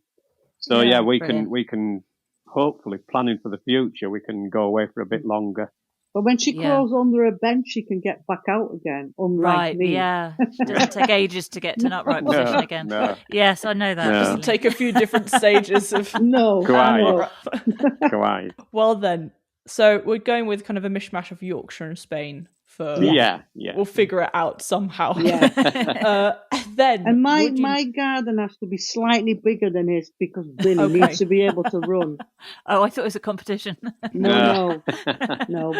So we can hopefully, planning for the future, we can go away for a bit longer. But when she crawls under a bench, she can get back out again. Unlike me. Yeah. It doesn't take ages to get to an upright position again. No. Yes, I know that. No. Doesn't take a few different stages of. No. Go on. Well then, so we're going with kind of a mishmash of Yorkshire and Spain. Yeah. We'll figure it out somehow. Yeah. Then and my garden has to be slightly bigger than his because Billy needs to be able to run. Oh, I thought it was a competition. No.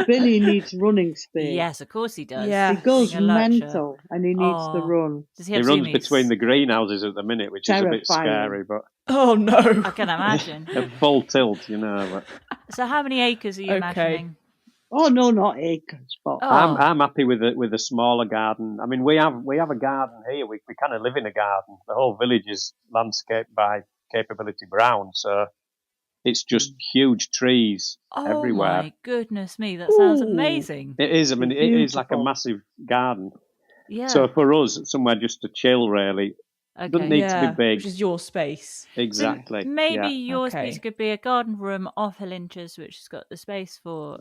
Billy needs running space. Yes, of course he does. Yeah. He goes mental and he needs to run. Does he runs between the greenhouses at the minute, which is a bit scary, but oh no, I can imagine. At full tilt, you know. But... So how many acres are you imagining? Oh no, not acres, but I'm happy with a smaller garden. I mean, we have a garden here. We kind of live in a garden. The whole village is landscaped by Capability Brown, so it's just huge trees everywhere. Oh my goodness me, that sounds amazing. It is. I mean, it is like a massive garden. Yeah. So for us, somewhere just to chill, really. Okay. Doesn't need to be big. Which is your space. Exactly. So maybe your space could be a garden room off Helleentje's, which has got the space for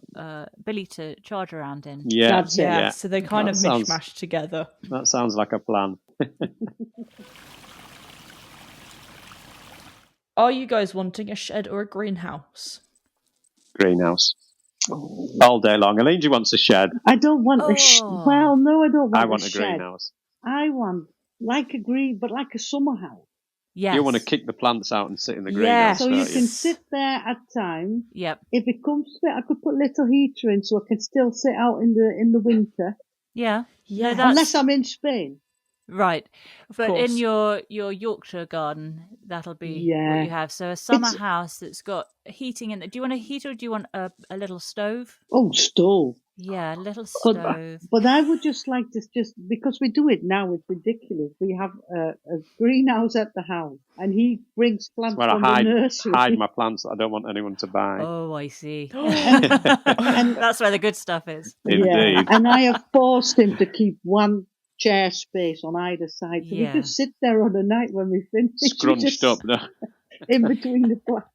Billy to charge around in. Yeah. That's it. Yeah. So they kind of mishmash together. That sounds like a plan. Are you guys wanting a shed or a greenhouse? Greenhouse. All day long. Helleentje wants a shed. I don't want a shed. Well, no, I don't want I want a shed. greenhouse. I want like a summer house. Yes. You want to kick the plants out and sit in the greenhouse. So you can sit there at times. Yep. If it comes to it, I could put a little heater in so I can still sit out in the winter. Yeah. Yeah. No, unless I'm in Spain. Right. But in your Yorkshire garden, that'll be what you have. So a summer house that's got heating in it. Do you want a heater or do you want a little stove? Oh, stove. Yeah, a little stove. But I would just like to because we do it now, it's ridiculous. We have a greenhouse at the house, and he brings plants from the nursery. Hide my plants that I don't want anyone to buy. Oh, I see. and that's where the good stuff is. Indeed. Yeah. And I have forced him to keep one chair space on either side. So we just sit there on the night when we finish. Scrunched up, no? In between the plants.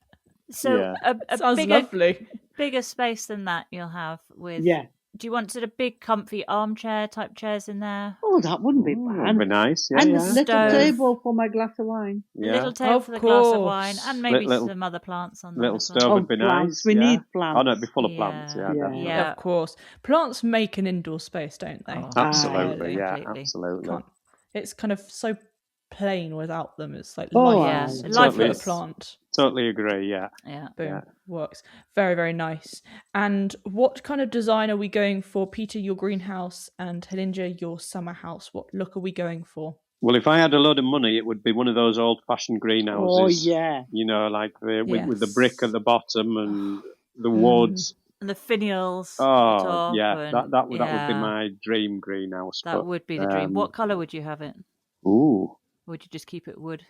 So a sounds lovely. Bigger space than that you'll have with. Yeah. Do you want sort of big, comfy armchair type chairs in there? Oh, that wouldn't be bad. That'd be nice. Yeah, and a little table for my glass of wine. Yeah. A little table for the glass of wine, and maybe some other plants on there. Little stove would be plants. nice. We need plants. Oh no, it'd be full of plants. Yeah, of course. Plants make an indoor space, don't they? Oh, absolutely. Yeah, absolutely. It's kind of so plain without them. It's like life with a plant. Totally agree. Yeah. Boom. Works. Very, very nice. And what kind of design are we going for? Peter, your greenhouse, and Helleentje, your summer house. What look are we going for? Well, if I had a load of money, it would be one of those old-fashioned greenhouses. Oh yeah. You know, like with the brick at the bottom and the woods. And the finials. Oh, that would be my dream greenhouse. That would be the dream. What colour would you have it? Ooh. Or would you just keep it wood?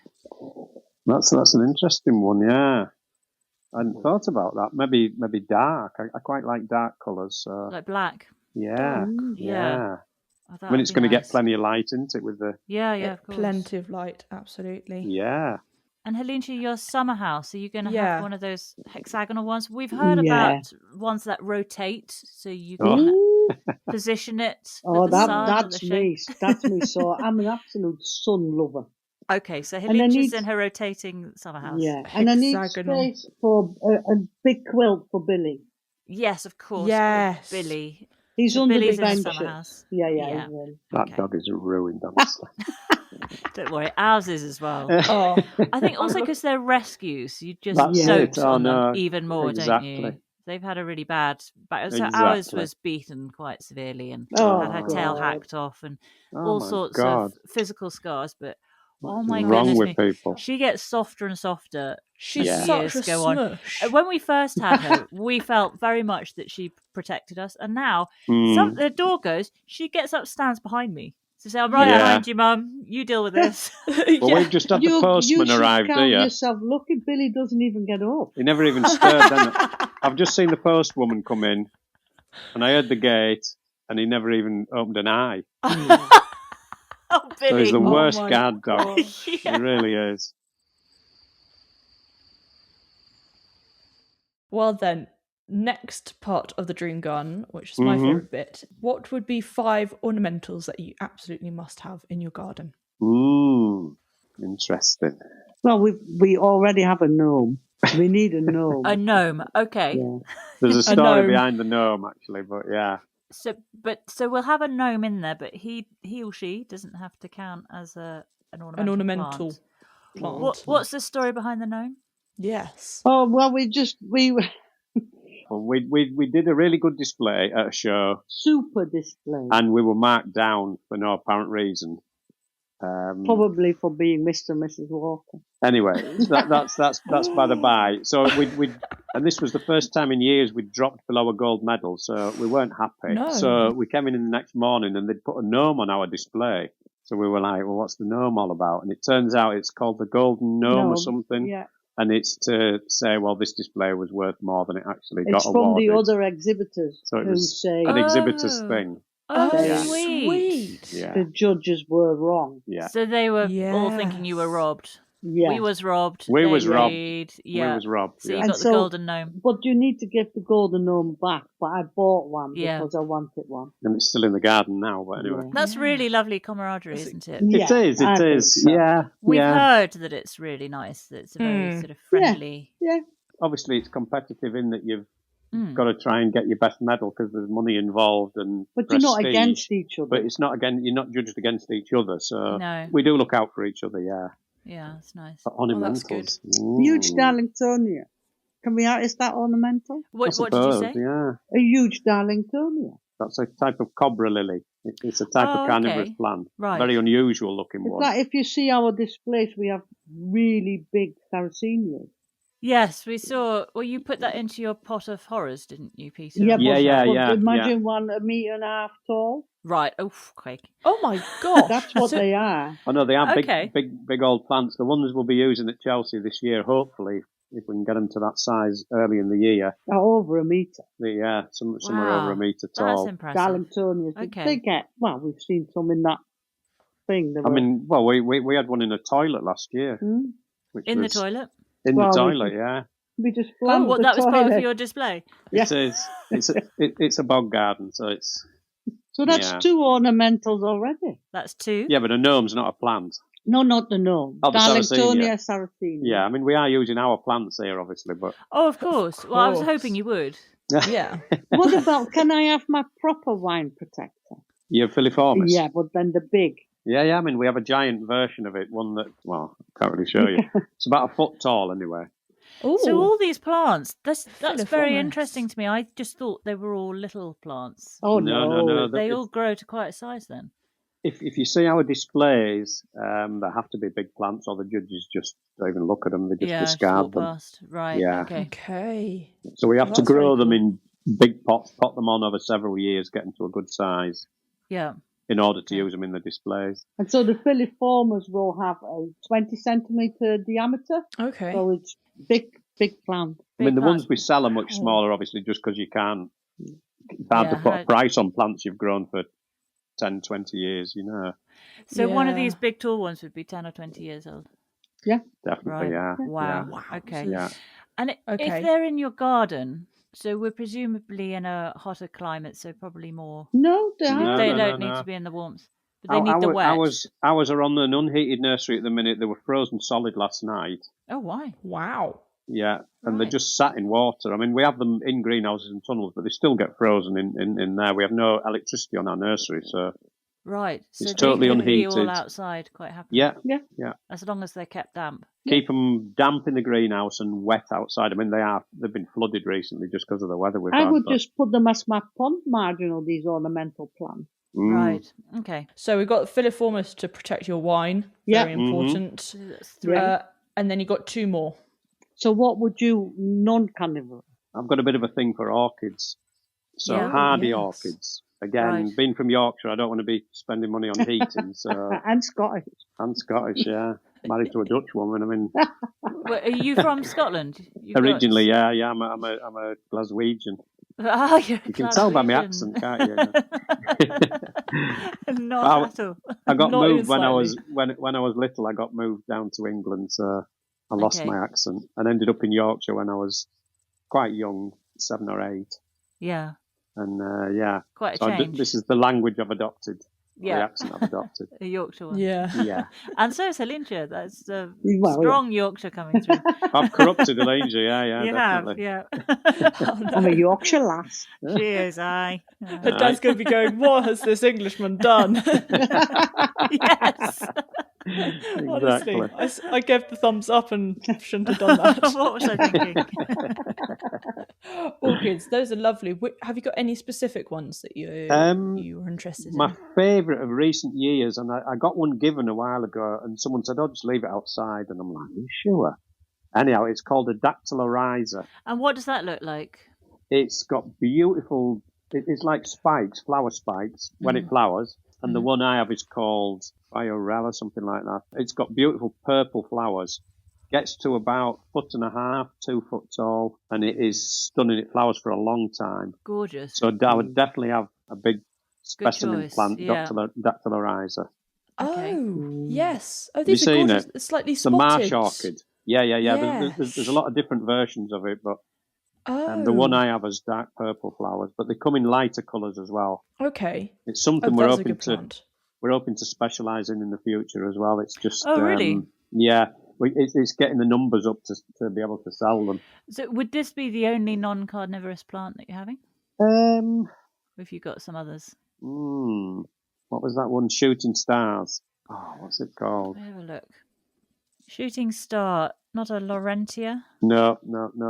That's an interesting one, yeah. I hadn't thought about that. Maybe dark. I quite like dark colours. So. Like black? Yeah. Yeah. I mean, it's going to get plenty of light, isn't it? With the of course. Plenty of light, absolutely. Yeah. And Helleentje, your summer house, are you going to have one of those hexagonal ones? We've heard about ones that rotate, so you can position it. That's me. That's me. So I'm an absolute sun lover. Okay, so Helleentje's in her rotating summer house. Yeah, and I need space for a big quilt for Billy. Yes, of course. Yes. Billy. He's under Billy's the bench. in the summer house. Yeah. That dog is ruined, honestly. Don't worry, ours is as well. I think also because they're rescues, you just dote on them even more, don't you? They've had a really bad back. So Exactly. ours was beaten quite severely and had her tail hacked off and all sorts of physical scars. But oh my goodness me, people? She gets softer and softer. She's such a smush. When we first had her, we felt very much that she protected us, and now the door goes. She gets up, stands behind me. So say, I'm right behind you, Mum. You deal with this. Well, we've just had the postman arrive here. You yourself. Look, Billy doesn't even get up. He never even stirred. I've just seen the postwoman come in, and I heard the gate, and he never even opened an eye. Oh, Billy. So he's the worst guard dog. He really is. Well then, next part of the dream garden, which is my favourite bit, what would be 5 ornamentals that you absolutely must have in your garden? Interesting. Well, we already have a gnome. We need a gnome. A gnome, okay. Yeah. There's a story behind the gnome, actually, but yeah. So we'll have a gnome in there, but he or she doesn't have to count as an ornamental plant. What's the story behind the gnome? Yes. Oh well, we did a really good display at a show. Super display. And we were marked down for no apparent reason. Probably for being Mr. and Mrs. Walker. Anyway, that's by the by. So and this was the first time in years we'd dropped below a gold medal, so we weren't happy. No. So we came in the next morning and they'd put a gnome on our display. So we were like, well, what's the gnome all about? And it turns out it's called the Golden Gnome or something. Yeah. And it's to say, well, this display was worth more than it actually got awarded. It's from the other exhibitors. So it was an exhibitor's thing. Oh, sweet. Yeah. The judges were wrong. Yeah. So they were all thinking you were robbed. Yeah. We was robbed. We was robbed. Yeah. We was robbed. So you got the golden gnome. But you need to give the golden gnome back. But I bought one because I wanted one. And it's still in the garden now, but anyway. That's really lovely camaraderie, isn't it? It is. So. Yeah. We've heard that it's really nice, that it's a very sort of friendly... Yeah. Obviously, it's competitive in that you've got to try and get your best medal because there's money involved and But you're not against each other. But it's not you're not judged against each other, so we do look out for each other, Yeah, that's nice. Ornamentals. That's good. Huge Darlingtonia. Is that ornamental? What did you say? Yeah. A huge Darlingtonia. That's a type of cobra lily. It's a type of carnivorous plant. Right. Very unusual looking one. Like if you see our displays, we have really big sarracenias. Yes, we saw. Well, you put that into your pot of horrors, didn't you, Peter? Yeah. Imagine 1.5 meters tall. Right. Oh, quake. Oh my God. That's what they are. Oh no, they are big old plants. The ones we'll be using at Chelsea this year, hopefully, if we can get them to that size early in the year. Over a metre. Yeah, some are over a metre tall. That's impressive. Darlingtonias. Okay. They get, we've seen some in that thing. We had one in a toilet last year. The toilet? In the toilet, yeah. We just that was part of your display? It is. It's a bog garden, so it's... So that's 2 ornamentals already. That's 2? Yeah, but a gnome's not a plant. No, not the gnome. Darlingtonia sarracenia. Yeah, I mean, we are using our plants here, obviously, but... Oh, of course. Well, I was hoping you would. Yeah. What about, can I have my proper wine protector? Your filiformis? Yeah, but then the big... Yeah, I mean, we have a giant version of it, one that, I can't really show you. It's about a foot tall, anyway. Ooh. So all these plants, that's very interesting to me. I just thought they were all little plants. Oh, no. They all grow to quite a size then. If you see our displays, they have to be big plants, or the judges just don't even look at them. They just discard them. Past. Right, yeah. Okay. So we have to grow them in big pots, pot them on over several years, get them to a good size. Yeah. In order to use them in the displays. And so the filiformis will have a 20 centimetre diameter. Okay. So it's big plant. I mean, the ones we sell are much smaller, obviously, just because you can't. It's hard to put a price on plants you've grown for 10, 20 years, So one of these big tall ones would be 10 or 20 years old? Yeah. Definitely, yeah. Wow. Okay. Yeah. And if they're in your garden... So we're presumably in a hotter climate, so probably more. No, they don't need to be in the warmth, but they need the wet. Ours are on an unheated nursery at the minute. They were frozen solid last night. Oh, why? Wow. Yeah, and they just sat in water. I mean, we have them in greenhouses and tunnels, but they still get frozen in there. We have no electricity on our nursery, so Right. So It's they totally can be unheated. all outside quite happily. Yeah. As long as they're kept damp. Keep them damp in the greenhouse and wet outside. I mean, they've been flooded recently just because of the weather we've had. I would just put them as my pond margin, these ornamental plants. Right. Okay. So we've got filiformis to protect your wine. Very important. So that's 3. And then you got 2 more. So what would you non-carnivorous? I've got a bit of a thing for orchids. So hardy orchids. Again, being from Yorkshire, I don't want to be spending money on heating. So And Scottish. And Scottish, yeah. Married to a Dutch woman. I mean, Are you from Scotland? Originally, yeah. I'm a Glaswegian. Oh, you can tell by my accent, can't you? Not at all. I got moved when I was little. I got moved down to England, so I lost my accent and ended up in Yorkshire when I was quite young, 7 or 8. Yeah. And quite a change. This is the language I've adopted. Yeah. The accent I've adopted. A Yorkshire one. Yeah. And so is Helleentje. That's strong Yorkshire coming through. I've corrupted Helleentje, yeah, you definitely. have, I'm a Yorkshire lass. She is, aye. Her dad's going to be going, what has this Englishman done? Yes. Honestly, I gave the thumbs up and shouldn't have done that. What was I thinking? Orchids, those are lovely. Have you got any specific ones that you were interested in? My favourite of recent years, and I got one given a while ago, and someone said, just leave it outside. And I'm like, are you sure? Anyhow, it's called a dactylorhiza. And what does that look like? It's got beautiful, it's like spikes, flower spikes, when it flowers. And the one I have is called Biorella, something like that. It's got beautiful purple flowers. Gets to about 1.5 feet, 2 foot tall, and it is stunning. It flowers for a long time. Gorgeous. So I would definitely have a big specimen plant, dactylorhiza. Okay. Oh, yes. Oh, these are are gorgeous. It's slightly spotted. The marsh orchid. Yeah. Yes. There's a lot of different versions of it, but the one I have has dark purple flowers, but they come in lighter colours as well. Okay. It's something we're hoping to specialise in the future as well. It's just really? Yeah. It's getting the numbers up to be able to sell them. So would this be the only non-carnivorous plant that you're having? Or have you got some others? What was that one? Shooting stars. Oh, what's it called? Have a look. Shooting star, not a Laurentia? No.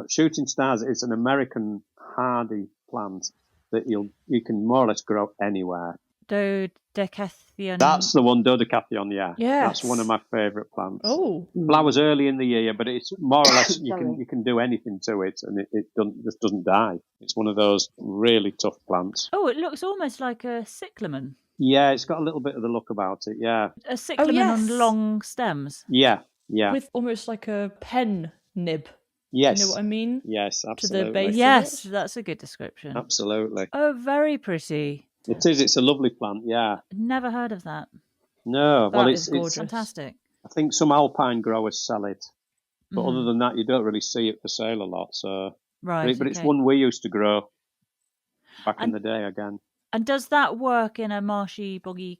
Shooting stars is an American hardy plant that you can more or less grow anywhere. Dodecathion. That's the one, Dodecathion, yeah. Yes. That's one of my favourite plants. Oh. Flowers early in the year, but it's more or less you can do anything to it and it just doesn't die. It's one of those really tough plants. Oh, it looks almost like a cyclamen. Yeah, it's got a little bit of the look about it, yeah. A cyclamen on long stems. Yeah. With almost like a pen nib. Yes. You know what I mean? Yes, absolutely. To the base yes, that's a good description. Absolutely. Oh, very pretty. It is. It's a lovely plant, yeah. Never heard of that. No, it's fantastic. I think some alpine growers sell it, but other than that, you don't really see it for sale a lot. So, right, but it's one we used to grow back in the day again. And does that work in a marshy, boggy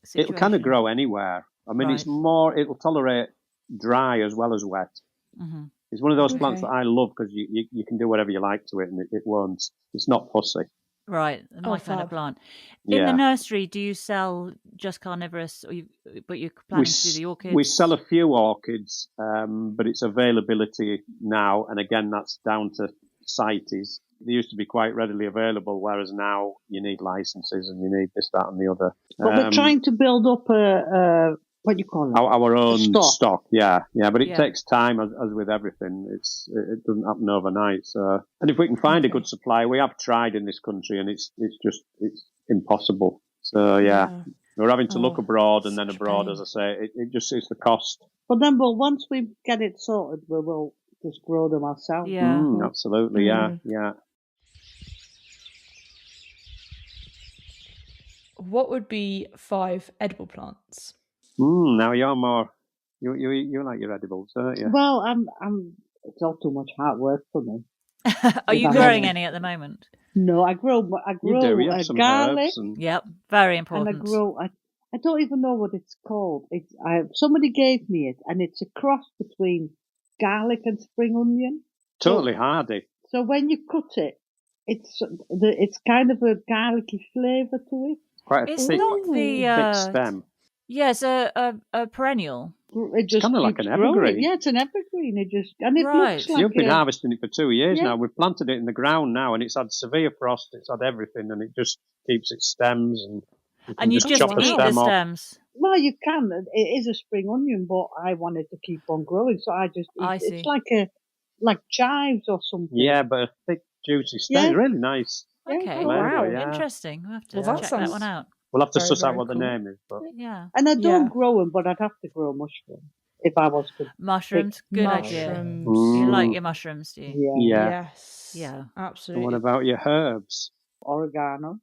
situation? It'll kind of grow anywhere. I mean, it'll tolerate dry as well as wet. Mm-hmm. It's one of those plants that I love because you can do whatever you like to it and it won't. It's not fussy. Right, my kind of plant. In the nursery, do you sell just carnivorous, but you're planning to do the orchids? We sell a few orchids, but it's availability now, and again, that's down to CITES. They used to be quite readily available, whereas now you need licenses and you need this, that, and the other. But we're trying to build up what do you call it? Our own stock, yeah. But it takes time, as with everything. It doesn't happen overnight. So, and if we can find a good supply, we have tried in this country, and it's impossible. So we're having to look abroad, and then abroad, as I say, it just is the cost. But then, once we get it sorted, we will just grow them ourselves. Yeah, absolutely, yeah. What would be 5 edible plants? Now you're more. You like your edibles, don't you? Well, it's all too much hard work for me. Are you growing any at the moment? No, I grow garlic. Yep, very important. And I grow. I don't even know what it's called. Somebody gave me it, and it's a cross between garlic and spring onion. Totally hardy. So when you cut it, it's kind of a garlicky flavour to it. Quite a It's thick, not the thick stem. yes, a perennial. It just kind of like keeps an evergreen. growing. Yeah, it's an evergreen. It looks like You've been harvesting it for 2 years Yeah. now. We've planted it in the ground now, and it's had severe frost. It's had everything, and it just keeps its stems. And You just just chop a eat stem the off. stems. Well, you can. It is a spring onion, but I wanted to keep on growing, so I just eat. see. It's like chives or something. Yeah, but a thick, juicy stem. Yeah. Really nice. Okay, Oh, wow. Interesting. We'll have to Well, that check that sounds- one out. We'll have to Very, suss out very what the cool. name is. But Yeah, And I don't Yeah. grow them, but I'd have to grow mushrooms if I was to. mushrooms. Good idea. Mushrooms. You like your mushrooms, do you? Yeah. Yes. Yeah. and Absolutely. what about your herbs? Oregano.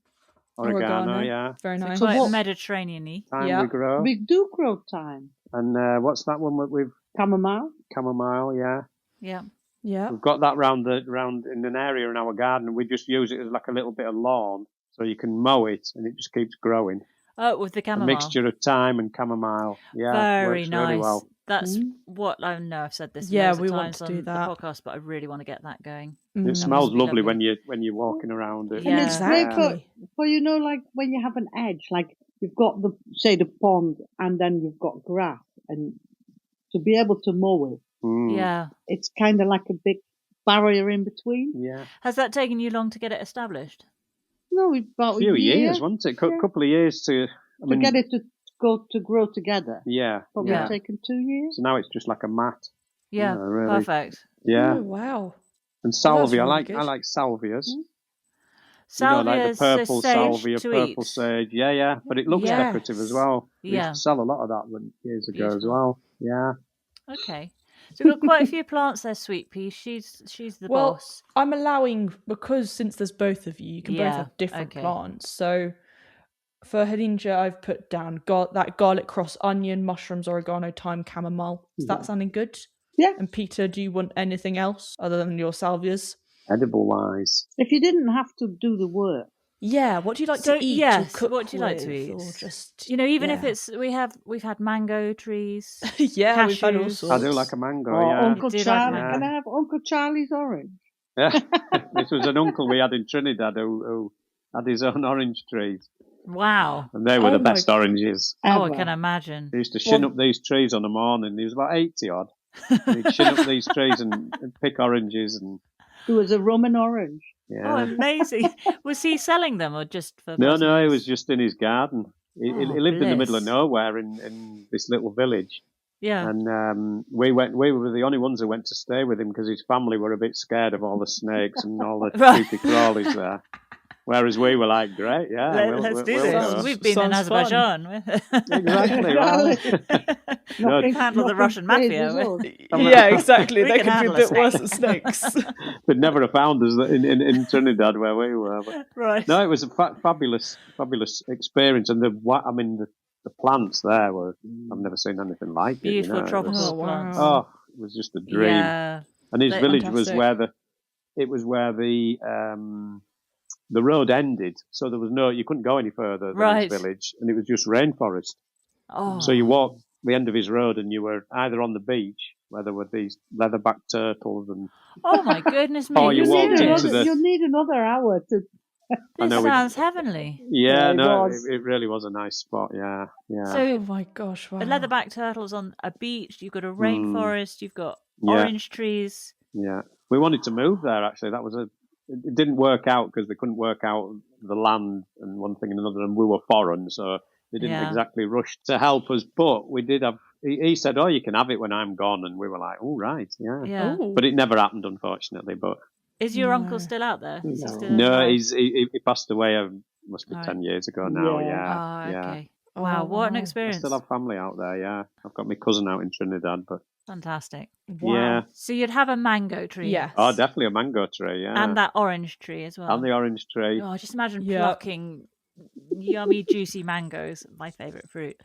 Oregano, yeah. Very nice. Quite what- Mediterranean-y. Thyme Yeah. we grow. We do grow thyme. And what's that one with Chamomile. chamomile? Yeah. Yeah. Yeah. We've got that round in an area in our garden. We just use it as like a little bit of lawn, so you can mow it and it just keeps growing. Oh, with the A chamomile. mixture of thyme and chamomile. Yeah, Very works nice. really well. That's what I know. I've said this Yeah, loads we of want times to on do that. the podcast, but I really want to get that going. It smells be lovely lovely. when you're walking around it. Yeah. And it's great Exactly. for like when you have an edge, like you've got the pond and then you've got grass, and to be able to mow it, Yeah. it's kind of like a big barrier in between. Yeah. Has that taken you long to get it established? No, about A few a year years, wasn't it? Yeah. Couple of years to get it to grow together. Yeah. Probably Yeah. taken 2 years. So now it's just like a mat. Yeah. Really. Perfect. Yeah. Oh, wow. And Well, that's salvia, really good. I like salvias. Salvia, like the purple sage salvia, to purple eat. sage. Yeah. But it looks Yes. decorative as well. We used Yeah. to sell a lot of that years ago as Beautiful. well. Yeah. Okay. So we've got quite a few plants there, Sweet Pea. She's the Well, boss. I'm allowing, because since there's both of you, you can both Yeah, have different okay. plants. So for Helleentje, I've put down that garlic cross, onion, mushrooms, oregano, thyme, chamomile. Is that sounding good? Yeah. And Peter, do you want anything else other than your salvias? Edible wise. If you didn't have to do the work, Yeah, what do you like So, to eat? yes, or cook what do you like to with, eat? Or just Even if yeah. it's we've had mango trees. yeah, we've had all cashews. sorts. I do like a mango, or yeah. Uncle You do like Charlie, mango. can I have Uncle Charlie's orange? Yeah. This was an uncle we had in Trinidad who had his own orange trees. Wow. And they were Oh the my best oranges. Oh, I Ever. can imagine. He used to shin up these trees on a morning. He was about 80 odd. And he'd shin up these trees and pick oranges and There was a rum and orange. Oh, yeah. amazing. Was he selling them or just for No, personal he use? was just in his garden. He Oh, lived in the middle of bliss. nowhere in this little village. Yeah. And we were the only ones who went to stay with him because his family were a bit scared of all the snakes and all the Right. creepy crawlies there. Whereas we were like, great, yeah, Let's do we'll this. go. We've been in Sounds fun. Azerbaijan. Exactly. Well, no, We've handled the Nothing Russian mafia. phases us. Yeah, exactly. We They can could be a handle a bit snake. worse than snakes. they'd never have found us in Trinidad where we were. But Right. no, it was a fabulous experience, and the plants there were. I've never seen anything like it. Beautiful It was- tropical Oh, wow. plants. Oh, it was just a dream. Yeah. And his They're village was fantastic. where the road ended, so there was you couldn't go any further than Right. his village, and it was just rainforest. Oh. So you walked the end of his road, and you were either on the beach where there were these leatherback turtles, and Oh my goodness me. Oh, you This walked into the- You'll need another hour to. I know sounds heavenly. yeah, it no, was. it really was a nice spot. Yeah. Oh So my gosh! Wow. the leatherback turtles on a beach, you've got a rainforest, you've got Yeah. orange trees. Yeah, we wanted to move there. Actually, that was it didn't work out because they couldn't work out the land and one thing and another, and we were foreign, so they didn't Yeah. exactly rush to help us. But we did have. He said, "Oh, you can have it when I'm gone," and we were like, "Oh, right, yeah." Yeah. Oh. But it never happened, unfortunately. But Is your No. uncle still out there? Is he still no, alive? he passed away. Must be Right. 10 years ago now. Yeah. Yeah, Oh, yeah. okay. Wow, what an wow. I experience. still have family out there. Yeah, I've got my cousin out in Trinidad, but Fantastic. Wow. yeah. So you'd have a mango tree. Yes. Oh, definitely a mango tree. Yeah, And that orange tree as well. and the orange tree. Oh, just imagine Yeah. plucking yummy, juicy mangoes. My favourite fruit.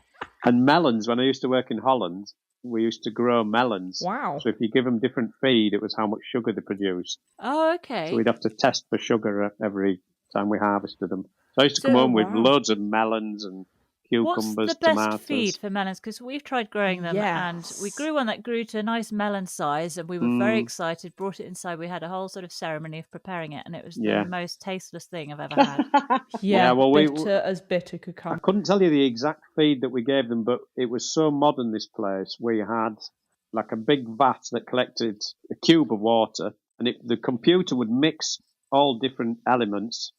And melons. When I used to work in Holland, we used to grow melons. Wow. So if you give them different feed, it was how much sugar they produced. Oh, okay. So we'd have to test for sugar every time we harvested them. So I used to So- come home with wow. loads of melons and cucumbers, What's the best tomatoes. feed for melons? Because we've tried growing them, and we grew one that grew to a nice melon size, and we were very excited. Brought it inside. We had a whole sort of ceremony of preparing it, and it was the most tasteless thing I've ever had. Well, bitter as bitter could come. I couldn't tell you the exact feed that we gave them, but it was so modern, this place. We had like a big vat that collected a cube of water, and the computer would mix all different elements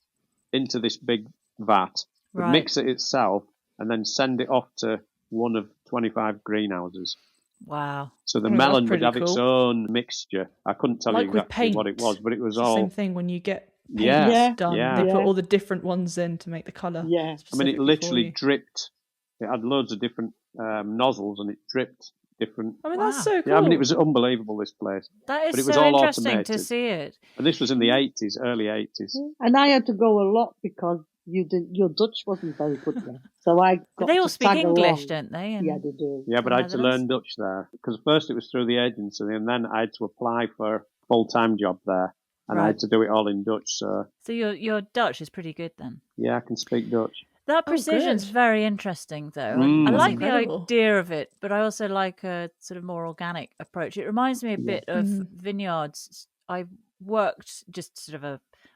into this big vat, would mix it itself, and then send it off to one of 25 greenhouses. Wow. So the melon would have its own mixture. I couldn't tell you exactly what it was, but it was all... the same thing when you get paint done. They put all the different ones in to make the colour. Yeah. I mean, it literally dripped. It had loads of different nozzles, and it dripped different... I mean, that's so cool. Yeah, I mean, it was unbelievable, this place. That is but it was so all interesting automated. to see it. And this was in the 80s, early 80s. And I had to go a lot because your Dutch wasn't very good there. So I got They all to speak tag English, along. don't they? Yeah, they do. Yeah, but I had to learn Dutch there. Because first it was through the agency, and then I had to apply for a full-time job there. And I had to do it all in Dutch, so... So your Dutch is pretty good then? Yeah, I can speak Dutch. That precision's very interesting, though. I like the idea of it, but I also like a sort of more organic approach. It reminds me a bit of vineyards. I worked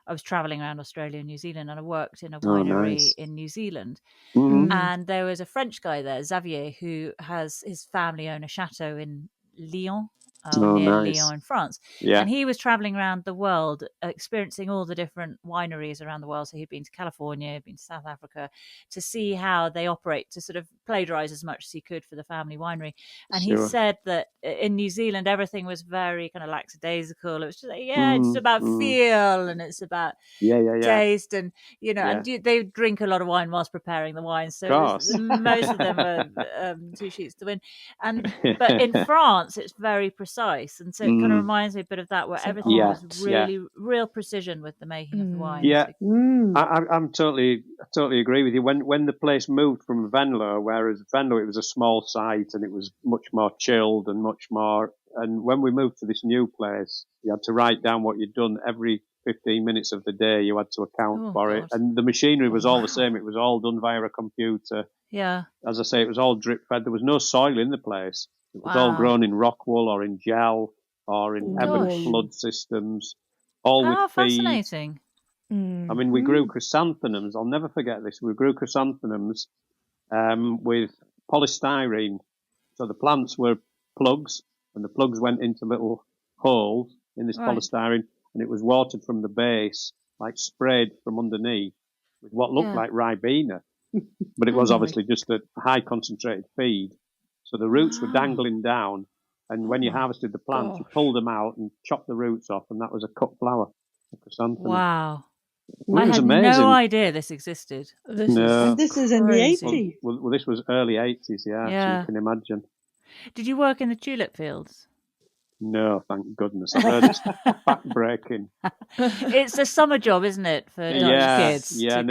I was traveling around Australia and New Zealand, and I worked in a winery in New Zealand. And there was a French guy there, Xavier, who has his family own a chateau in Lyon. Near Lyon in France. And he was traveling around the world, experiencing all the different wineries around the world. So he'd been to California, he'd been to South Africa, to see how they operate, to sort of plagiarize as much as he could for the family winery. And he said that in New Zealand, everything was very kind of lackadaisical. It was just like, it's about feel, and it's about taste, and and they drink a lot of wine whilst preparing the wine. So most of them are 2 sheets to win. But in France, it's very precise, and so it kind of reminds me a bit of that, where everything was really real precision with the making of the wine. I'm totally agree with you. When the place moved from Venlo, whereas Venlo it was a small site and it was much more chilled and much more, and when we moved to this new place, you had to write down what you'd done every 15 minutes of the day. You had to account for it, and the machinery was all the same. It was all done via a computer. As I say, it was all drip fed. There was no soil in the place. It was all grown in rock wool or in gel or in ebb and flood systems, all with feed. Fascinating. I mean, we grew chrysanthemums. I'll never forget this. We grew chrysanthemums with polystyrene. So the plants were plugs, and the plugs went into little holes in this polystyrene, and it was watered from the base, like sprayed from underneath, with what looked like Ribena. But it was obviously just a high concentrated feed. So the roots were dangling down, and when you harvested the plants, you pulled them out and chopped the roots off, and that was a cut flower of chrysanthemum. Wow. Well, I had amazing. no idea this existed. This is in the 80s. Well, this was early 80s, so you can imagine. Did you work in the tulip fields? No, thank goodness. I've heard it's back-breaking. It's a summer job, isn't it, for Dutch kids? Yeah,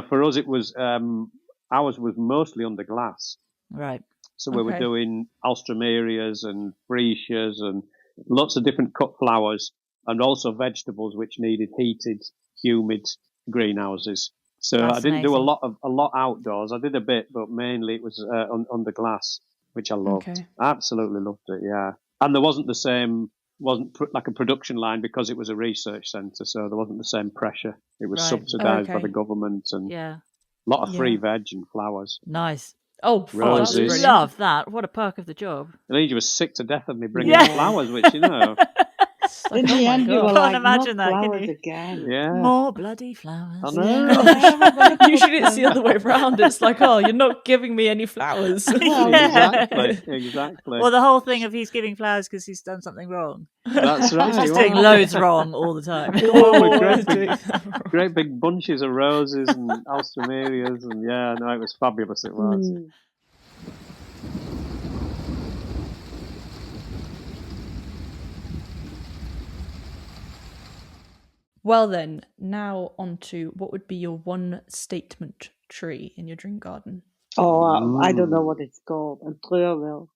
for us it was, ours was mostly under glass. Right. So we were doing alströmerias and freesias and lots of different cut flowers, and also vegetables which needed heated, humid greenhouses. So I didn't do a lot outdoors. I did a bit, but mainly it was under glass, which I loved. Absolutely loved it. Yeah, and there wasn't like a production line because it was a research centre, so there wasn't the same pressure. It was subsidised by the government, and a lot of free veg and flowers. Nice. Roses. I love that. What a perk of the job. Helleentje was sick to death of me bringing flowers, which, In the end, you were like, imagine that, flowers again. Yeah. More bloody flowers. I know. Usually it's the other way around. It's like, you're not giving me any flowers. Exactly. Well, the whole thing of he's giving flowers because he's done something wrong. That's right. He's just doing loads wrong all the time. Great big bunches of roses and alströmerias, and it was fabulous. It was. Well then, now on to what would be your one statement tree in your dream garden? I don't know what it's called. A treurwil.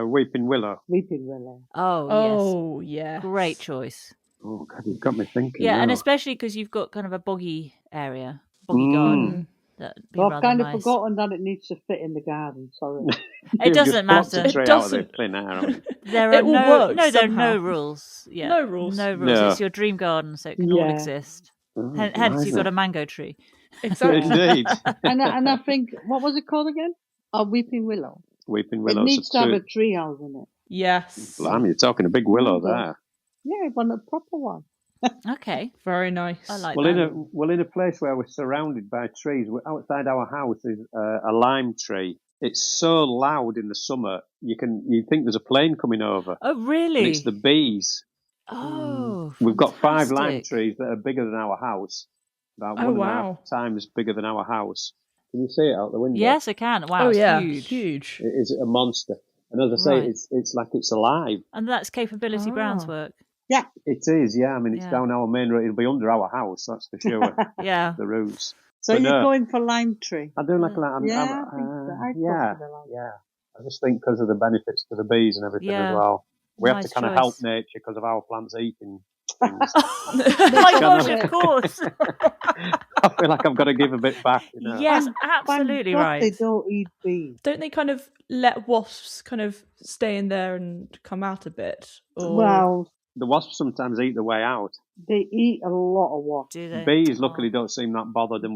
Weeping willow. Weeping willow. Oh, yeah. Great choice. Oh, God, you've got me thinking. Yeah, now. and especially because you've got kind of a boggy area, boggy garden. That'd be Well, rather I've kind of nice. forgotten that it needs to fit in the garden. Sorry. It doesn't plucked matter. a tree out of the thin air. I mean. There It are will no work no. There are somehow. no rules. Yeah, No rules. No rules. No. It's your dream garden, so it can all Yeah. exist. Oh, Hence, you've got blimey. a mango tree. Exactly. Indeed. and I think, what was it called again? A weeping willow. Weeping It willows. needs to have a tree house in it. Yes. Blimey, you're talking a big willow there. Yeah, but a proper one. Okay, Very nice. I like Well, that. in a place where we're surrounded by trees, outside our house is a lime tree. It's so loud in the summer, you think there's a plane coming over. Oh, really? And it's the bees. Oh, We've got 5 lime fantastic. trees that are bigger than our house, about Oh, 1.5 wow. times bigger than our house. Can you see it out the window? Yes, I can. Wow, Oh, it's yeah. huge. Huge. It is a monster. And as I say, Right. it's like it's alive. And that's Capability Brown's work. Yeah. It is, yeah. I mean, it's Yeah. down our main road. It'll be under our house, that's for sure. Yeah. The roots. So But you're no. going for lime tree? I do like a lime. Yeah, I think so. I'd go yeah, for the lime. yeah. I just think because of the benefits to the bees and everything Yeah. as well. We have Nice to kind of help choice. nature because of our plants eating things. My gosh, Can I- of course. I feel like I've got to give a bit back. You know? Yes, Thank absolutely God right. they don't eat bees. Don't they kind of let wasps kind of stay in there and come out a bit? Or... Well, The wasps sometimes eat the way out. they eat a lot of wasps. Do they? Bees, luckily, don't seem that bothered. And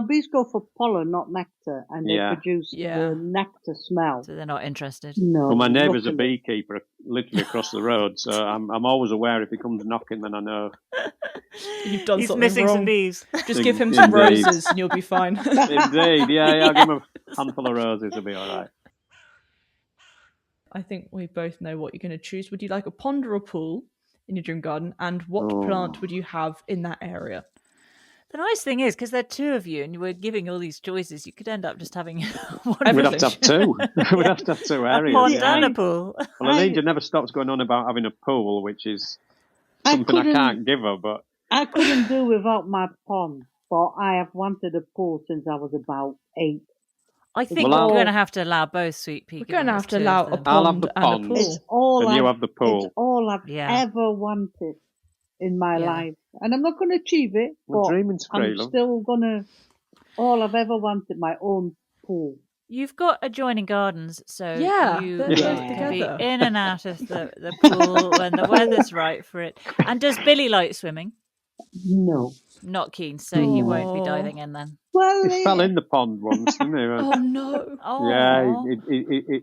Bees go for pollen, not nectar, and they Yeah. produce Yeah. the nectar smell. So they're not interested. No, Well, my neighbour's a luckily. beekeeper, literally across the road, so I'm always aware if he comes knocking, then I know. You've done He's something missing wrong. some bees. Just give him some Indeed. roses and you'll be fine. Indeed, yeah, I'll give him a handful of roses, it'll be all right. I think we both know what you're going to choose. Would you like a pond or a pool in your dream garden? And what Oh. plant would you have in that area? The nice thing is, because there are 2 of you and you were giving all these choices, you could end up just having one We'd have to have 2. We'd have to have 2 a areas. pond yeah. and a pool. Well, Helleentje never stops going on about having a pool, which is something I can't give her, but I couldn't do without my pond, but I have wanted a pool since I was about 8. I think Well, we're I'll- going to have to allow both, Sweet Pea. We're going to have to given allow there's a 2 of them. I'll have pond the and a pond. pool. It's all and you I've, have the pool. It's all I've Yeah. ever wanted in my Yeah. life, and I'm not going to achieve it. Well, but dreaming's free, I'm love. still gonna. All I've ever wanted, my own pool. You've got adjoining gardens, so Yeah, you they're both can be together. in and out of the pool when the weather's right for it. And does Billy like swimming? No. Not keen, so he won't be Aw. diving in then. Well, He fell in the pond once, didn't he? Oh no. Oh, Yeah,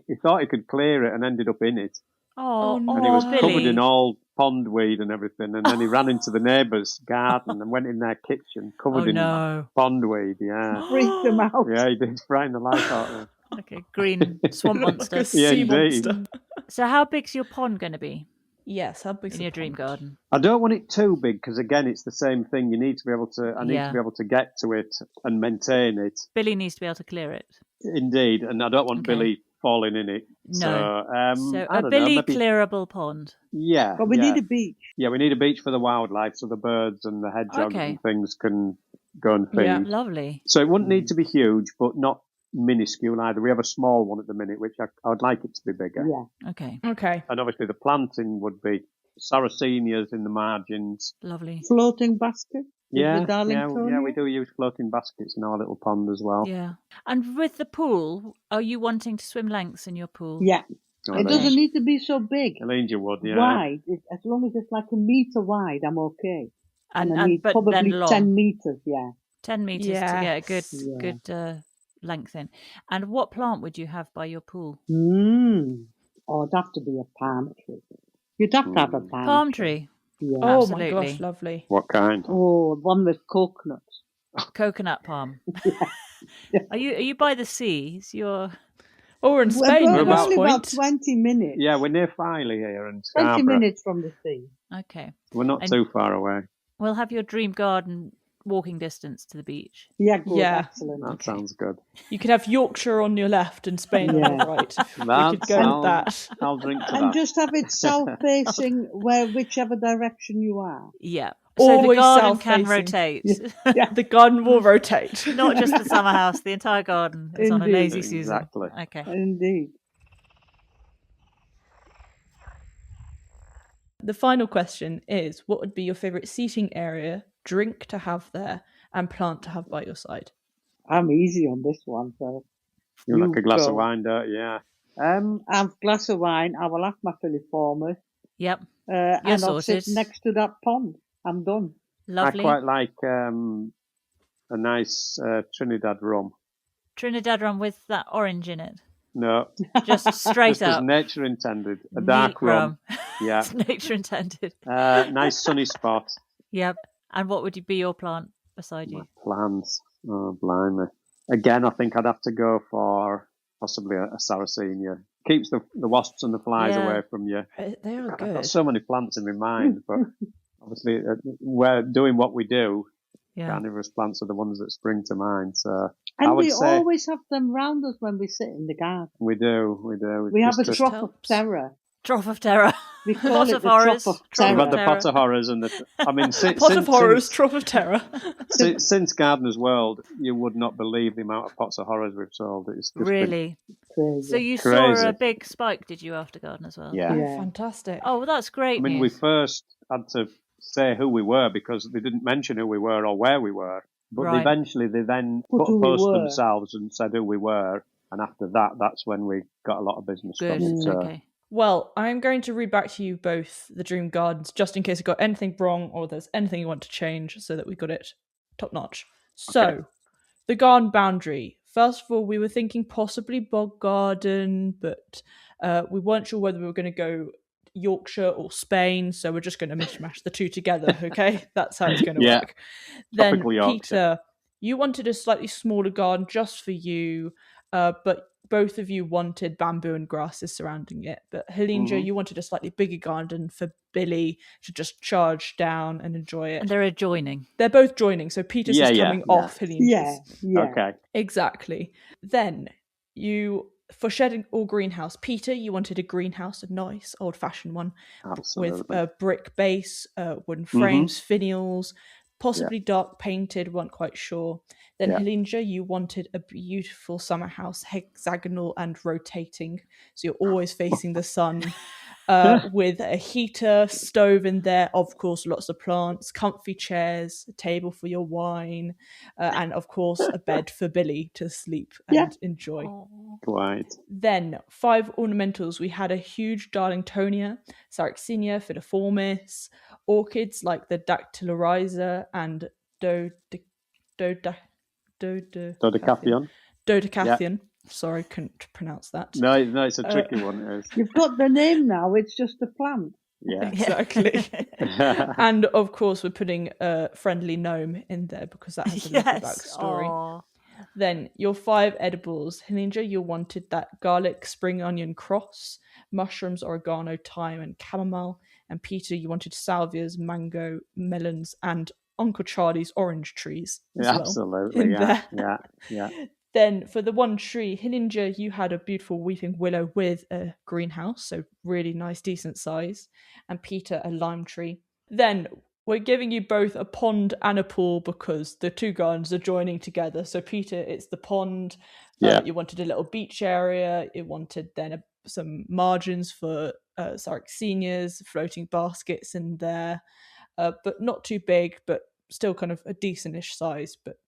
he thought he could clear it and ended up in it. oh, no. And he was Billy. covered in all pondweed and everything. And then he ran into the neighbour's garden and went in their kitchen covered Oh, in no. pondweed. Yeah. freaked them out. Yeah, he did. Frighten the life out of him. Okay, green swamp monster. Like a Yeah, sea indeed. monster. So how big's your pond going to be Yes, how big's in the your dream pond? garden? I don't want it too big because, again, it's the same thing. You need to be able to. I need Yeah. to be able to get to it and maintain it. Billy needs to be able to clear it. Indeed, and I don't want Okay. Billy falling in it. No. So, So I a don't Billy know, maybe, clearable pond. yeah. But we yeah. need a beach. Yeah, we need a beach for the wildlife so the birds and the hedgehogs Okay. and things can go and feed. Yeah. Lovely. So it wouldn't need to be huge, but not minuscule either. We have a small one at the minute, which I would like it to be bigger. Yeah. Okay, Okay. And obviously the planting would be sarracenias in the margins. lovely. Floating basket. with Yeah, the Darlingtonia. we do use floating baskets in our little pond as well. Yeah. And with the pool, are you wanting to swim lengths in your pool? Yeah. Oh, It there. doesn't need to be so big. Helleentje would, yeah. Wide. As long as it's like a metre wide, I'm okay. And I need but probably then long. 10 metres, yeah. 10 meters to get a good Yes. good length in. And what plant would you have by your pool? Oh, it'd have to be a palm tree. You'd have to have a Palm tree. Yeah. Oh Absolutely. my gosh, lovely. What kind? Oh, one with coconuts. Coconut palm. Are you by the seas? You're Oh, we're in Spain We're at this only about point. 20 minutes. Yeah, we're near Filey here and 20 Scarborough. minutes from the sea. okay. We're not And- too far away. We'll have your dream garden walking distance to the beach. Yeah, good. Yeah. Excellent. That sounds good. You could have Yorkshire on your left and Spain on Yeah. your right. We That's- could go with that. I'll drink to And that. just have it south-facing whichever direction you are. Yeah. So the Always garden can south-facing. rotate. Yeah. The garden will rotate. Not just the summer house, the entire garden is on a Indeed. lazy Susan. Exactly. Okay. Indeed. The final question is, what would be your favourite seating area, drink to have there, and plant to have by your side? I'm easy on this one. So you like a glass of wine, don't you? Yeah. I've glass of wine. I will have my filiformis. Yep. And I'll sit next to that pond. I'm done. Lovely. I quite like a nice Trinidad rum. Trinidad rum with that orange in it. No, just straight just up. As nature intended. A dark rum. Yeah, nature intended. Nice sunny spot. Yep. And what would be your plant beside you? Plants. Oh, blimey. Again, I think I'd have to go for possibly a Sarracenia. Keeps the wasps and the flies away from you. They are good. I've got so many plants in my mind, but obviously we're doing what we do. Yeah. Carnivorous plants are the ones that spring to mind. So and we always have them round us when we sit in the garden. We do. We have a trough of terror. Trough of terror. We call it the trough of terror. We've got the pot of horrors and the. I mean, pot of horrors, trough of terror. Since Gardener's World, you would not believe the amount of pots of horrors we've sold. It's just really crazy. So you saw a big spike, did you, after Gardener's World? Yeah. Oh, fantastic. Oh, well, that's great. I mean, we first had to say who we were because they didn't mention who we were or where we were. But eventually they then posted themselves and said who we were. And after that, that's when we got a lot of business from it. So. Okay. Well, I'm going to read back to you both the Dream Gardens, just in case I got anything wrong or there's anything you want to change so that we got it top notch. So, the garden boundary. First of all, we were thinking possibly bog garden, but we weren't sure whether we were going to go Yorkshire or Spain, so we're just going to mishmash the two together, okay? That's how it's going to work. Then, Peter, you wanted a slightly smaller garden just for you, but both of you wanted bamboo and grasses surrounding it. But Helleentje, you wanted a slightly bigger garden for Billy to just charge down and enjoy it. And they're adjoining. They're both joining, so Peter's is coming off Helleentje's. Yeah. Okay. Exactly. Then for shed or greenhouse, Peter, you wanted a greenhouse, a nice old-fashioned one. Absolutely. With a brick base, wooden frames, finials, possibly dark painted, weren't quite sure. Then Helleentje, you wanted a beautiful summer house, hexagonal and rotating, so you're always facing the sun, with a heater, stove in there, of course, lots of plants, comfy chairs, a table for your wine, and of course a bed for Billy to sleep and enjoy. Right. Then 5 ornamentals. We had a huge Darlingtonia, Sarracenia, Filiformis, orchids like the Dactylorhiza and Dodecathion. Dodecathion. Sorry, couldn't pronounce that. No, it's a tricky one. It is. You've got the name now. It's just a plant. Yeah, exactly. And of course, we're putting a friendly gnome in there because that has a little backstory. Aww. Then your 5 edibles. Helleentje, you wanted that garlic, spring onion cross, mushrooms, oregano, thyme, and chamomile. And Peter, you wanted salvias, mango, melons, and Uncle Charlie's orange trees. Absolutely. Yeah. Then for the one tree, Helleentje, you had a beautiful weeping willow with a greenhouse, so really nice, decent size. And Peter, a lime tree. Then we're giving you both a pond and a pool because the two gardens are joining together. So Peter, it's the pond. You wanted a little beach area. You wanted then some margins for Sarracenias, floating baskets in there. But not too big, but still kind of a decentish size, but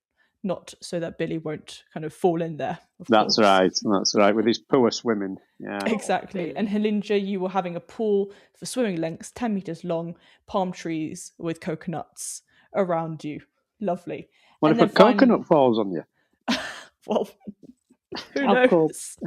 not so that Billy won't kind of fall in there. That's right, with his poor swimming. Yeah, exactly. And Helleentje, you were having a pool for swimming lengths, 10 meters long, palm trees with coconuts around you. Lovely. What if a coconut falls on you? Well, who knows?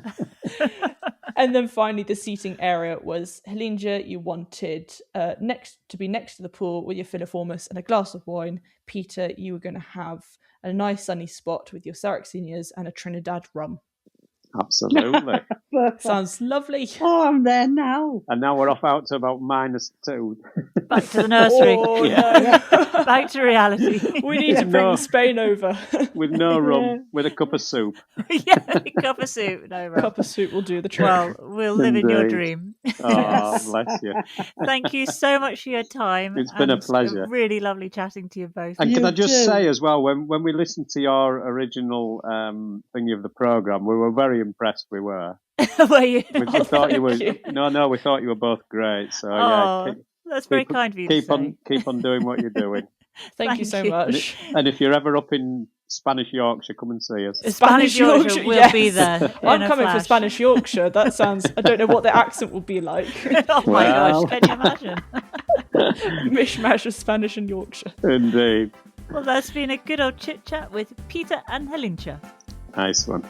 And then finally, the seating area was Helleentje, you wanted next to the pool with your Filiformis and a glass of wine. Peter, you were going to have a nice sunny spot with your Sarracenias and a Trinidad rum. Absolutely. Sounds lovely. Oh, I'm there now. And now we're off out to about -2. Back to the nursery. No. Back to reality. We need to bring Spain over. With no rum, with a cup of soup. A cup of soup. No rum. Cup of soup will do the trick. Well, we'll live in your dream. Oh, bless you. Thank you so much for your time. It's been a pleasure. Really lovely chatting to you both. And can I just say as well, when we listened to your original thingy of the programme, we were very impressed. We were. Were you? We thought you were. No, we thought you were both great. So that's very kind of you. Keep on doing what you're doing. Thank you so much. And if you're ever up in Spanish Yorkshire, come and see us. Spanish Yorkshire will be there. I'm coming for Spanish Yorkshire. That sounds. I don't know what the accent will be like. Oh my gosh! Can you imagine? Mishmash of Spanish and Yorkshire. Indeed. Well, that's been a good old chit chat with Peter and Helleentje. Nice one.